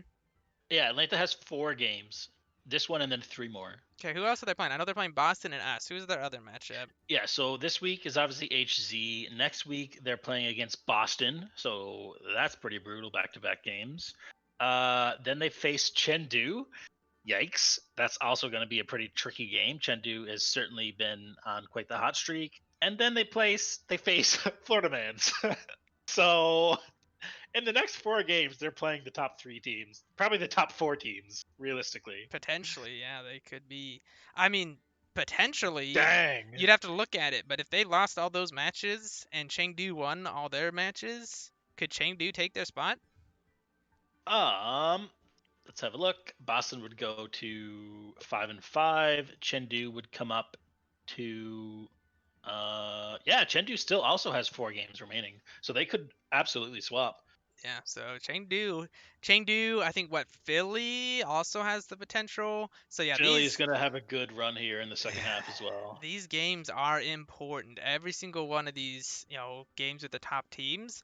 Yeah, Atlanta has 4 games. This one and then 3 more. Okay, who else are they playing? I know they're playing Boston and us. Who's their other matchup? Yeah, so this week is obviously HZ. Next week they're playing against Boston, so that's pretty brutal back-to-back games. Then they face Chengdu. Yikes. That's also going to be a pretty tricky game. Chengdu has certainly been on quite the hot streak. And then they face Florida Mans. So in the next 4 games, they're playing the top 3 teams, probably the top 4 teams, realistically. Potentially, yeah, they could be. I mean, potentially. Dang. You'd have to look at it, but if they lost all those matches and Chengdu won all their matches, could Chengdu take their spot? Let's have a look. Boston would go to 5-5. Chengdu would come up to yeah, Chengdu still also has 4 games remaining, so they could absolutely swap. Yeah, so Chengdu, I think Philly also has the potential. So yeah, Philly's gonna have a good run here in the second half as well. These games are important. Every single one of these, games with the top teams,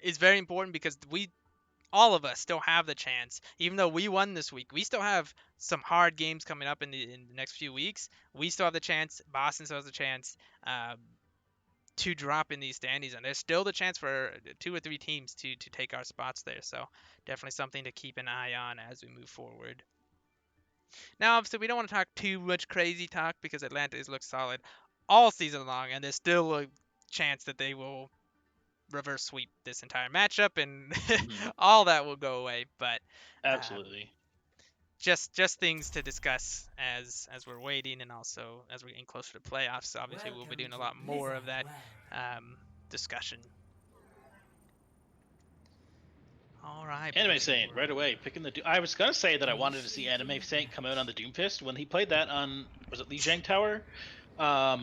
is very important because all of us still have the chance. Even though we won this week, we still have some hard games coming up in the next few weeks. We still have the chance. Boston still has the chance. To drop in these standings, and there's still the chance for 2 or 3 teams to take our spots there. So definitely something to keep an eye on as we move forward. Now, obviously, we don't want to talk too much crazy talk because Atlanta has looked solid all season long, and there's still a chance that they will reverse sweep this entire matchup, and all that will go away. But absolutely. Just things to discuss as we're waiting, and also as we're getting closer to playoffs. So obviously, we'll be doing a lot more of that discussion. All right. Anime Saint right away picking the. I was gonna say that I wanted to see Anime Saint come out on the Doomfist when he played that on, was it Lijiang Tower? I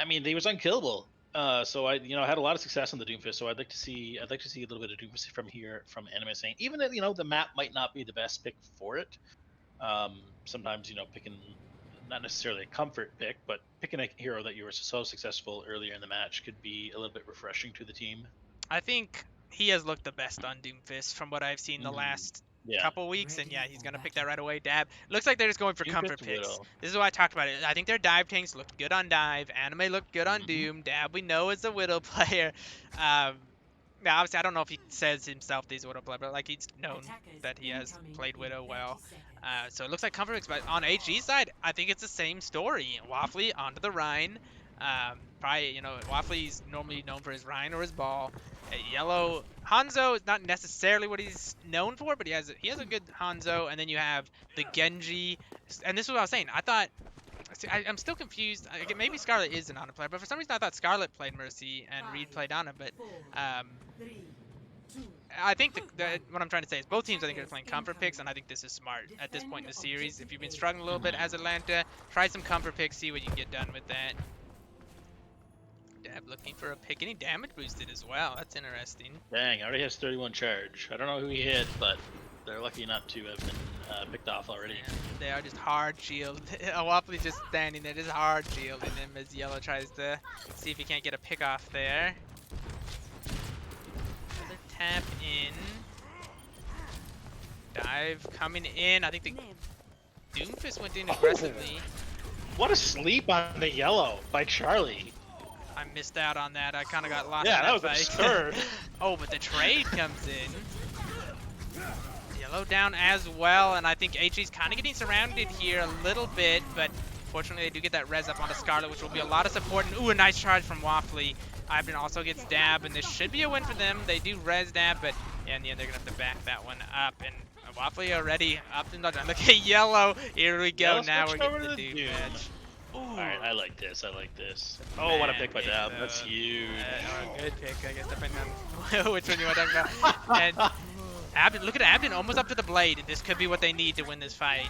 mean, he was unkillable. So I had a lot of success on the Doomfist. So I'd like to see a little bit of Doomfist from Anime Saint. Even if the map might not be the best pick for it. Sometimes picking not necessarily a comfort pick, but picking a hero that you were so successful earlier in the match could be a little bit refreshing to the team. I think he has looked the best on Doomfist from what I've seen the last couple weeks, and yeah, he's gonna pick that right away. Dab. Looks like they're just going for comfort picks. This is what I talked about. I think their dive tanks looked good on dive. Anime looked good on Doom. Dab, we know, is a Widow player. Yeah, obviously, I don't know if he says himself he's a Widow player, but he's known that he has played Widow well. So it looks like comfort picks, but on HG's side, I think it's the same story. Waffly onto the Rhine. Probably, Waffly's normally known for his Rhine or his ball. Yellow Hangzhou is not necessarily what he's known for, but he has a good Hangzhou. And then you have the Genji, and this is what I was saying. I'm still confused. Maybe Scarlet is an Ana player, but for some reason I thought Scarlet played Mercy and Reed played Ana. But I think what I'm trying to say is both teams, I think, are playing comfort picks, and I think this is smart at this point in the series. If you've been struggling a little bit as Atlanta, try some comfort picks, see what you can get done with that. Dab looking for a pick. Any damage boosted as well. That's interesting. Dang, already has 31 charge. I don't know who he hit, but they're lucky not to have been picked off already. Yeah, they are just hard shield. Waffly just standing there, just hard shielding him as Yellow tries to see if he can't get a pick off there. Another tap in. Dive coming in. I think the Doomfist went in aggressively. What a sleep on the Yellow by Charlie. I missed out on that. I kind of got lost. Yeah, in that was absurd. Oh, but the trade comes in. Yellow down as well, and I think HG's kind of getting surrounded here a little bit, but fortunately they do get that res up onto Scarlet, which will be a lot of support. And ooh, a nice charge from Waffly. Ivan also gets Dab, and this should be a win for them. They do res Dab, but yeah, in the end they're going to have to back that one up. And Waffly already up and down. Look at Yellow. Here we go. Now we're getting the Doom match. Alright, I like this. Oh, what a pick by Dab. That's huge. Or a good pick, I guess, depending on which one you want to talk about. And Abden, look at Abden, almost up to the blade. This could be what they need to win this fight.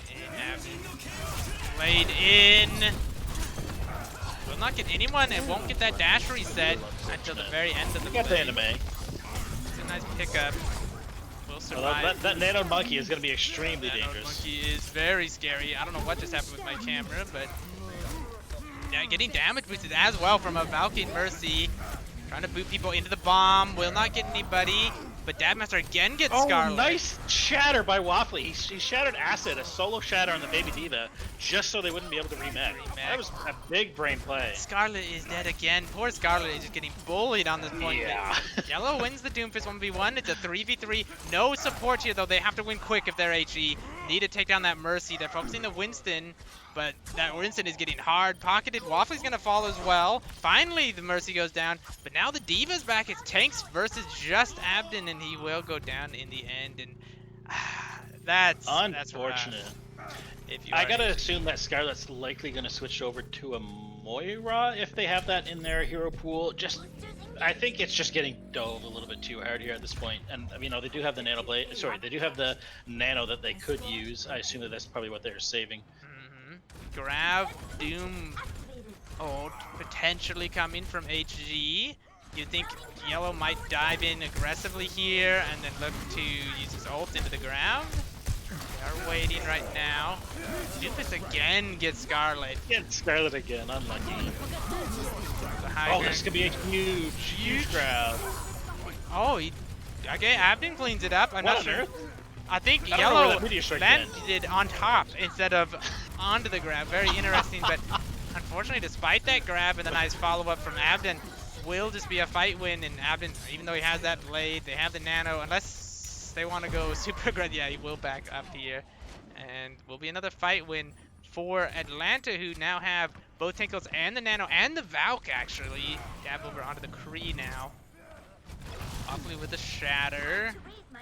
And Abden, blade in. Will not get anyone. It won't get that dash reset until the very end of the Got the blade. anime. It's a nice pickup. Will survive. Well, that nano monkey is going to be extremely Nano dangerous. monkey is very scary. I don't know what just happened with my camera, but yeah, getting damage boosted as well from a Valkyrie Mercy. Trying to boot people into the bomb. Will not get anybody. But Dabmaster again gets Scarlet. Nice shatter by Waffly. He shattered Acid, a solo shatter on the Baby Diva, just so they wouldn't be able to remech. That was a big brain play. Scarlet is dead again. Poor Scarlet is just getting bullied on this point. Yeah. Yellow wins the Doomfist 1v1. It's a 3v3. No support here, though. They have to win quick if they're HE. Need to take down that Mercy. They're focusing the Winston, but that Winston is getting hard pocketed. Waffly's going to fall as well. Finally, the Mercy goes down, but now the Diva's back. It's Tanks versus just Abden, and he will go down in the end. And that's unfortunate. If you I gotta assume that Scarlet's likely gonna switch over to a Moira if they have that in their hero pool. I think it's just getting dove a little bit too hard here at this point. And you know, they do have the nano blade. Sorry, they do have the nano that they could use. I assume that that's probably what they're saving. Grab Doom. Oh, potentially coming from HG. You think Yellow might dive in aggressively here and then look to use his ult into the ground? They are waiting right now. Doomfist again gets Scarlet. Get Scarlet again, unlucky. Oh, this could be a huge crowd. Oh, okay, Abden cleans it up. I'm not sure. I think I Yellow landed on top instead of onto the grab. Very interesting, but unfortunately, despite that grab and the nice follow-up from Abden, will just be a fight win. And Abden, even though he has that blade, they have the nano, unless they want to go super aggressive, yeah, he will back up here. And will be another fight win for Atlanta, who now have both Tinkles and the nano and the Valk, actually. Dab over onto the Kree now. Awfully with the Shatter.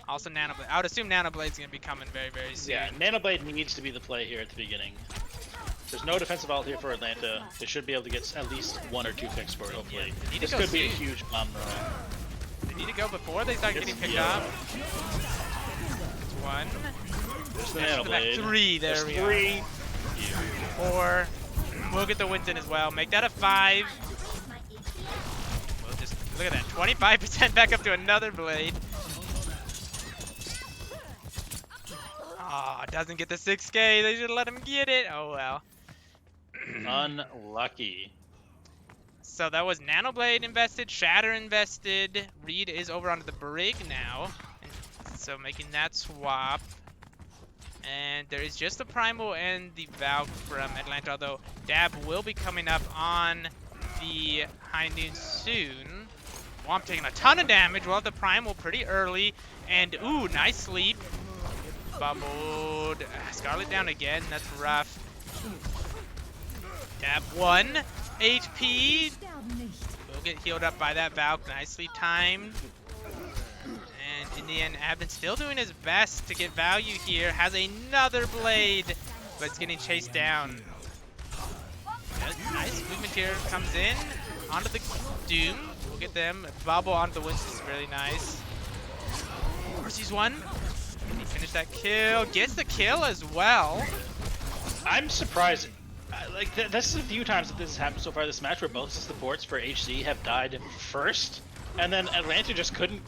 Also Nano Blade. I would assume Nano Blade's going to be coming very, very soon. Yeah, Nano Blade needs to be the play here at the beginning. There's no defensive ult here for Atlanta. They should be able to get at least 1 or 2 picks for it, hopefully. Yeah, this could be a huge bomb though. They need to go before they start getting picked up. One. There's the Nano Blade. 3, there we are. 4. We'll get the Winston as well. Make that a 5. We'll just, look at that, 25% back up to another blade. Oh, doesn't get the 6K. They should let him get it. Oh, well. Unlucky. So that was Nano Blade invested, Shatter invested. Reed is over onto the Brig now. And so making that swap. And there is just the Primal and the Valk from Atlanta, although Dab will be coming up on the High Noon soon. Womp taking a ton of damage. We'll have the Primal pretty early. And, ooh, nice sleep. Bubbled. Scarlet down again. That's rough. Dab 1 HP. We'll get healed up by that Valk. Nicely timed. And in the end, Abden still doing his best to get value here. Has another blade, but it's getting chased down. Nice movement here. Comes in onto the Doom. We'll get them. Bubble onto the Winston is really nice. Mercy's one. Can he finish that kill? Gets the kill as well. I'm surprised. Like, this is a few times that this has happened so far this match where both supports for HC have died first, and then Atlanta just couldn't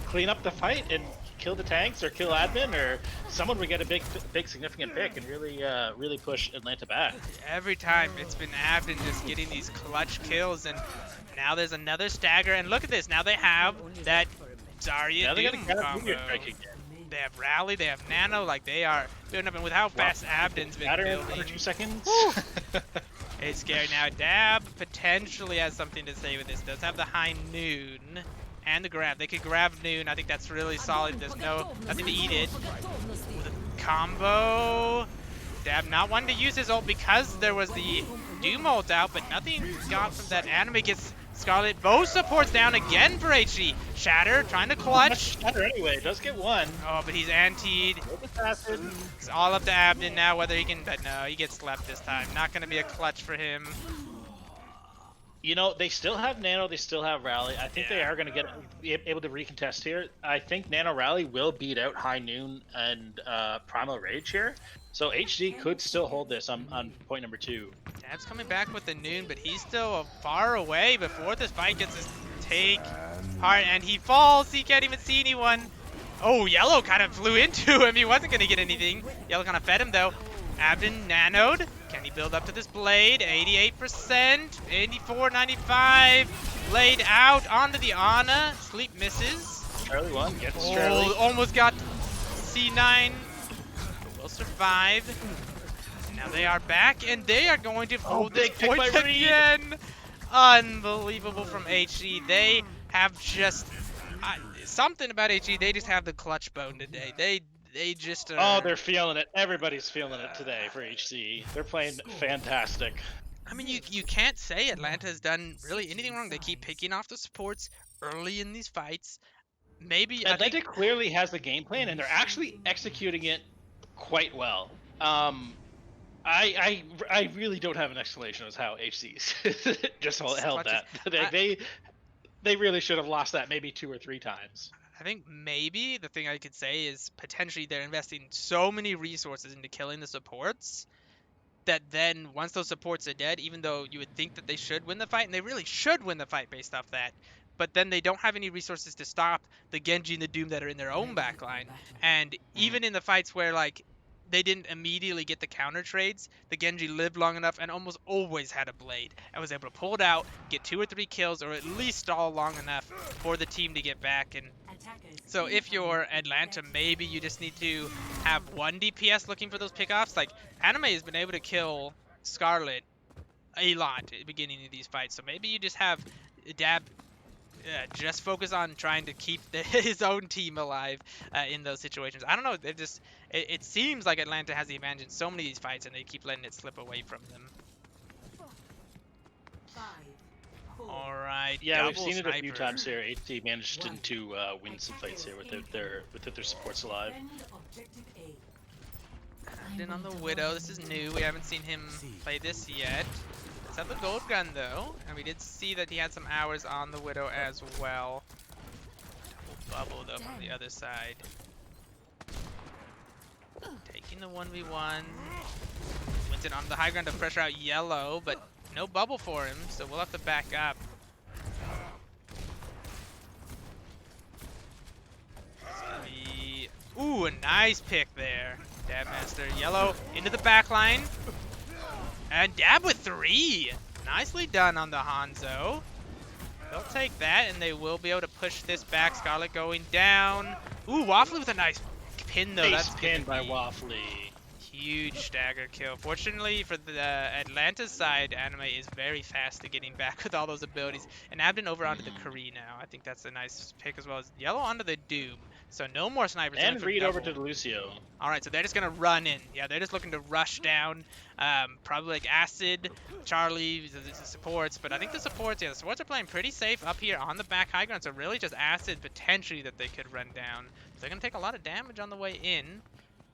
clean up the fight and kill the tanks or kill admin, or someone would get a big significant pick and really push Atlanta back. Every time it's been Abden just getting these clutch kills, and now there's another stagger, and look at this, now they have that Zarya Doom combo. They have Rally, they have Nano, like they are building up, and with how fast Abden's been building. 2 seconds. It's scary now. Dab potentially has something to say with this. Does have the High Noon and the grab. They could grab Noon. I think that's really solid. There's nothing to eat it. With a combo. Dab not wanting to use his ult because there was the Doom ult out, but nothing got from that. Anime gets Scarlet. Both supports down again for HG. Shatter trying to clutch. Shatter anyway, does get 1. Oh, but he's antied. It's all up to Abden now whether he can, but no, he gets slept this time. Not going to be a clutch for him. You know, they still have Nano, they still have Rally. I think they are going to be able to recontest here. I think Nano Rally will beat out High Noon and Primal Rage here. So HD could still hold this on point number 2. Dab's coming back with the Noon, but he's still far away before this fight gets his take part, and he falls. He can't even see anyone. Oh, Yellow kind of flew into him. He wasn't going to get anything. Yellow kind of fed him, though. Abden nanoed. Can he build up to this blade? 88%, 84, 95. Blade out onto the Ana. Sleep misses. Charlie 1 gets Oh, Charlie. almost got C9. Will survive. Now they are back, and they are going to hold this big pick point by Reed. again. Unbelievable from HG. They have just something about HG. They just have the clutch bone today. They just Oh, they're feeling it. Everybody's feeling it today for HC. They're playing fantastic. I mean, you can't say Atlanta has done really anything wrong. They keep picking off the supports early in these fights. Maybe Atlanta clearly has the game plan, and they're actually executing it quite well. I really don't have an explanation as how HC's just held that. They really should have lost that maybe 2 or 3 times. I think maybe the thing I could say is potentially they're investing so many resources into killing the supports that then once those supports are dead, even though you would think that they should win the fight, and they really should win the fight based off that, but then they don't have any resources to stop the Genji and the Doom that are in their own backline. And even in the fights where like they didn't immediately get the counter trades, the Genji lived long enough and almost always had a blade and was able to pull it out, get 2 or 3 kills, or at least stall long enough for the team to get back. And so if you're Atlanta, maybe you just need to have 1 DPS looking for those pickoffs. Like Anime has been able to kill Scarlet a lot at the beginning of these fights, so maybe you just have Dab just focus on trying to keep his own team alive in those situations. I don't know. It seems like Atlanta has the advantage in so many of these fights, and they keep letting it slip away from them. All right. Yeah, we've seen it a few times here. HT managed to win some fights here without their supports alive. Abden on the Widow. This is new. We haven't seen him play this yet. Let's have the gold gun though, and we did see that he had some hours on the Widow as well. Bubble though from the other side. Taking the 1v1. Winston on the high ground to pressure out Yellow, but no bubble for him, so we'll have to back up. Ooh, a nice pick there. Dab Master. Yellow into the back line. And Dab with 3. Nicely done on the Hangzhou. They'll take that, and they will be able to push this back. Scarlet going down. Ooh, Waffly with a nice pin, though. Nice That's pin by Waffly. Huge stagger kill. Fortunately for the Atlanta side, Anime is very fast at getting back with all those abilities. And Abden over onto the Kari now. I think that's a nice pick as well as Yellow onto the Doom. So no more snipers. And Reed over to Lucio. Alright, so they're just going to run in. Yeah, they're just looking to rush down. Probably like Acid, Charlie, the supports. But I think the supports are playing pretty safe up here on the back high ground. So really just Acid potentially that they could run down. So they're going to take a lot of damage on the way in.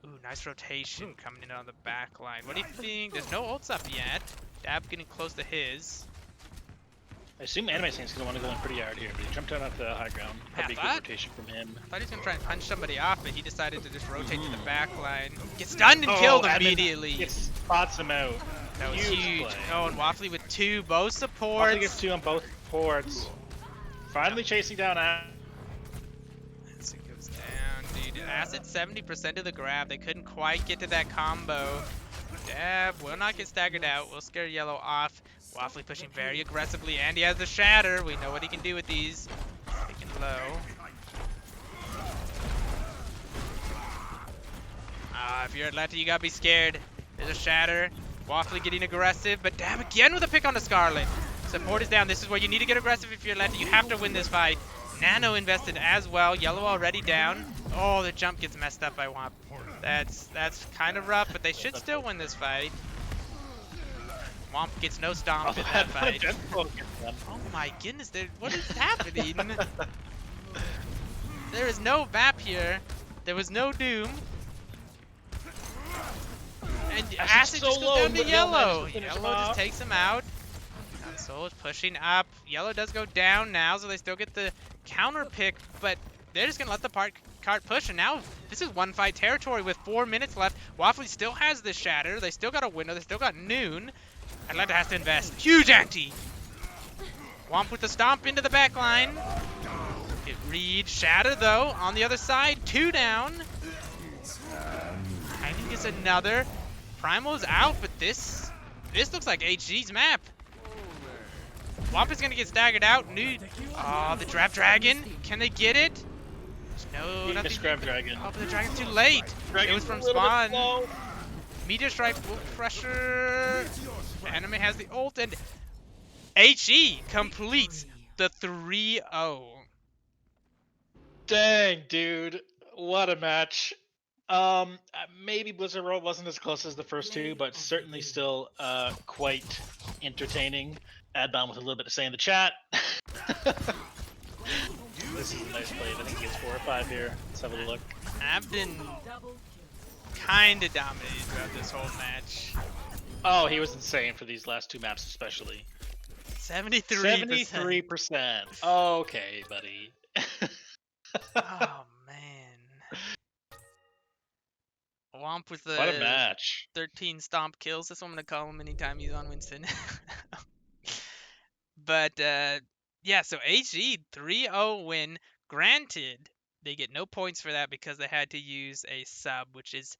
Ooh, nice rotation coming in on the back line. What do you think? There's no ults up yet. Dab getting close to his. I assume Anime Saint's going to want to go in pretty hard here, but he jumped out off the high ground. Probably a good rotation from him. I thought he was going to try and punch somebody off, but he decided to just rotate to the back line. Gets stunned and killed immediately. It spots him out. That was huge. Play. Oh, and Waffly with 2, both supports. Waffly gets 2 on both ports. Finally chasing down As it goes down, dude. Acid 70% of the grab. They couldn't quite get to that combo. Dab will not get staggered out. We'll scare Yellow off. Waffly pushing very aggressively, and he has the shatter. We know what he can do with these. Taking low. If you're Atlanta, you gotta be scared. There's a shatter. Waffly getting aggressive, but Dab again with a pick on the Scarlet. Support is down. This is where you need to get aggressive if you're Atlanta. You have to win this fight. Nano invested as well. Yellow already down. Oh, the jump gets messed up by Womp. That's kind of rough, but they should still win this fight. Womp gets no stomp in that fight. Oh my goodness, what is happening? There is no VAP here. There was no Doom. And Acid just goes down to Yellow. Yellow just takes him out. Soul is pushing up. Yellow does go down now, so they still get the counter pick, but they're just going to let the cart push, and now this is one fight territory with 4 minutes left. Waffly still has the shatter. They still got a window. They still got noon. Atlanta has to invest. Huge anti. Womp with the stomp into the back line. It reads shatter, though, on the other side. 2 down. I think it's another. Primal's out, but this looks like HG's map. Womp is going to get staggered out. Oh, the Draft Dragon. Can they get it? No, nothing. Grab Dragon. Oh, but the Dragon's too late. It was from spawn. Meteor Strike will pressure. Anime has the ult, and HE completes the 3-0. Dang, dude. What a match. Maybe Blizzard World wasn't as close as the first two, but certainly still quite entertaining. Adbon with a little bit to say in the chat. This is a nice play. I think he gets 4 or 5 here. Let's have a look. Abden kind of dominated throughout this whole match. Oh, he was insane for these last 2 maps especially. 73%. 73%. Okay, buddy. Oh, man. Womp with the What a match. 13 stomp kills. That's what I'm going to call him anytime he's on Winston. But, yeah, so HG 3-0 win. Granted, they get no points for that because they had to use a sub, which is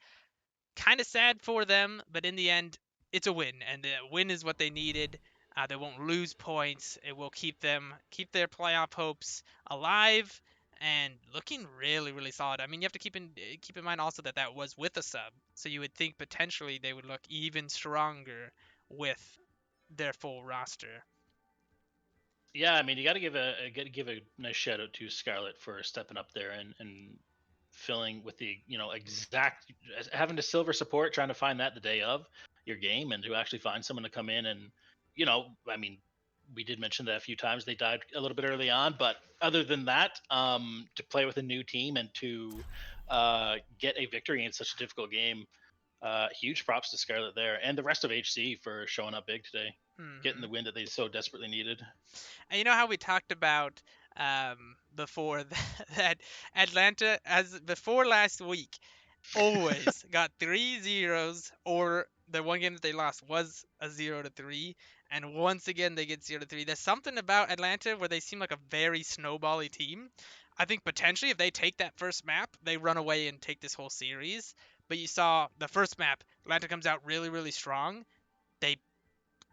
kind of sad for them. But in the end, it's a win, and the win is what they needed. They won't lose points. It will keep their playoff hopes alive and looking really, really solid. I mean, you have to keep in mind also that was with a sub, so you would think potentially they would look even stronger with their full roster. Yeah, I mean, you got to give a nice shout out to Scarlet for stepping up there and filling with the exact having the silver support, trying to find that the day of your game, and to actually find someone to come in and I mean, we did mention that a few times they died a little bit early on, but other than that, to play with a new team and to get a victory in such a difficult game, huge props to Scarlet there and the rest of HC for showing up big today, getting the win that they so desperately needed. And you know how we talked about before that Atlanta, as before last week, always got 3 zeros, or the one game that they lost was a 0-3, and once again they get 0-3. There's something about Atlanta where they seem like a very snowbally team. I think potentially if they take that first map, they run away and take this whole series. But you saw the first map, Atlanta comes out really, really strong. They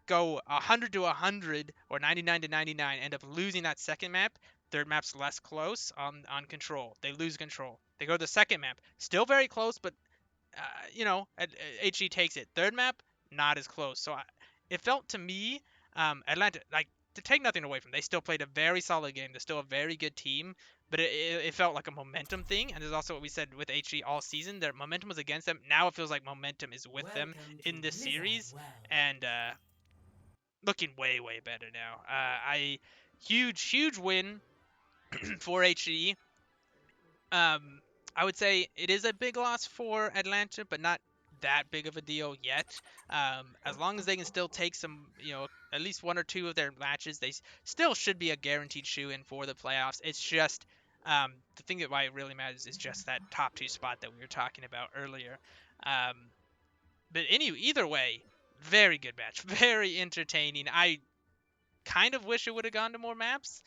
go 100-100 or 99-99, end up losing that second map. Third map's less close on control. They lose control. They go to the second map, still very close, but HG takes it. Third map, not as close. So it felt to me, Atlanta, like, to take nothing away from them, they still played a very solid game. They're still a very good team, but it felt like a momentum thing. And there's also what we said with HG all season. Their momentum was against them. Now it feels like momentum is with them in this series. And looking way, way better now. Huge win for HG. I would say it is a big loss for Atlanta, but not that big of a deal yet. As long as they can still take some, at least 1 or 2 of their matches, they still should be a guaranteed shoe-in for the playoffs. It's just the thing that why it really matters is just that top 2 spot that we were talking about earlier. But either way, very good match, very entertaining. I kind of wish it would have gone to more maps.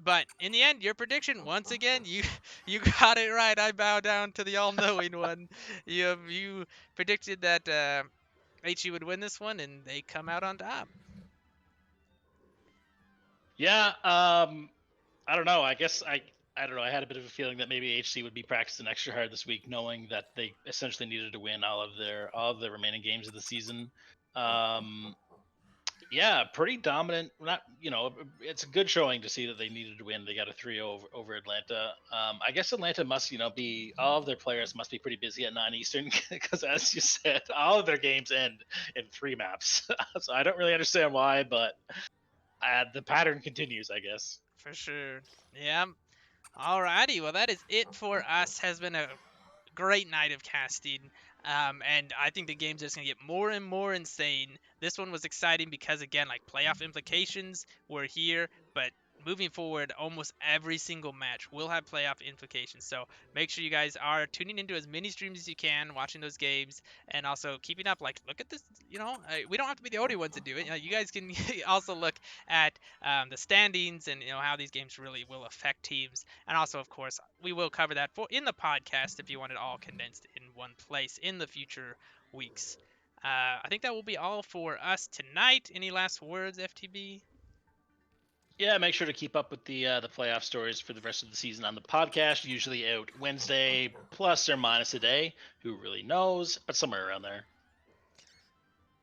But in the end, your prediction, once again, you got it right. I bow down to the all-knowing one. You predicted that HE would win this one, and they come out on top. Yeah, I don't know. I guess I don't know. I had a bit of a feeling that maybe HC would be practicing extra hard this week, knowing that they essentially needed to win all of the remaining games of the season. Yeah, pretty dominant. Not, it's a good showing to see that they needed to win. They got a 3-0 over Atlanta. I guess Atlanta must, be all of their players must be pretty busy at 9 Eastern because, as you said, all of their games end in 3 maps. So I don't really understand why, but the pattern continues, I guess. For sure. Yeah. Alrighty. Well, that is it for us. Has been a great night of casting. And I think the game's just gonna get more and more insane. This one was exciting because again, like playoff implications were here, but moving forward, almost every single match will have playoff implications. So make sure you guys are tuning into as many streams as you can, watching those games, and also keeping up. Like, look at this. We don't have to be the only ones to do it. You guys can also look at the standings and how these games really will affect teams. And also, of course, we will cover that in the podcast if you want it all condensed in one place in the future weeks. I think that will be all for us tonight. Any last words, FTB? Yeah, make sure to keep up with the playoff stories for the rest of the season on the podcast. Usually out Wednesday, plus or minus a day. Who really knows? But somewhere around there.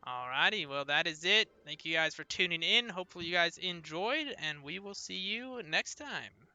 Alrighty, well that is it. Thank you guys for tuning in. Hopefully you guys enjoyed, and we will see you next time.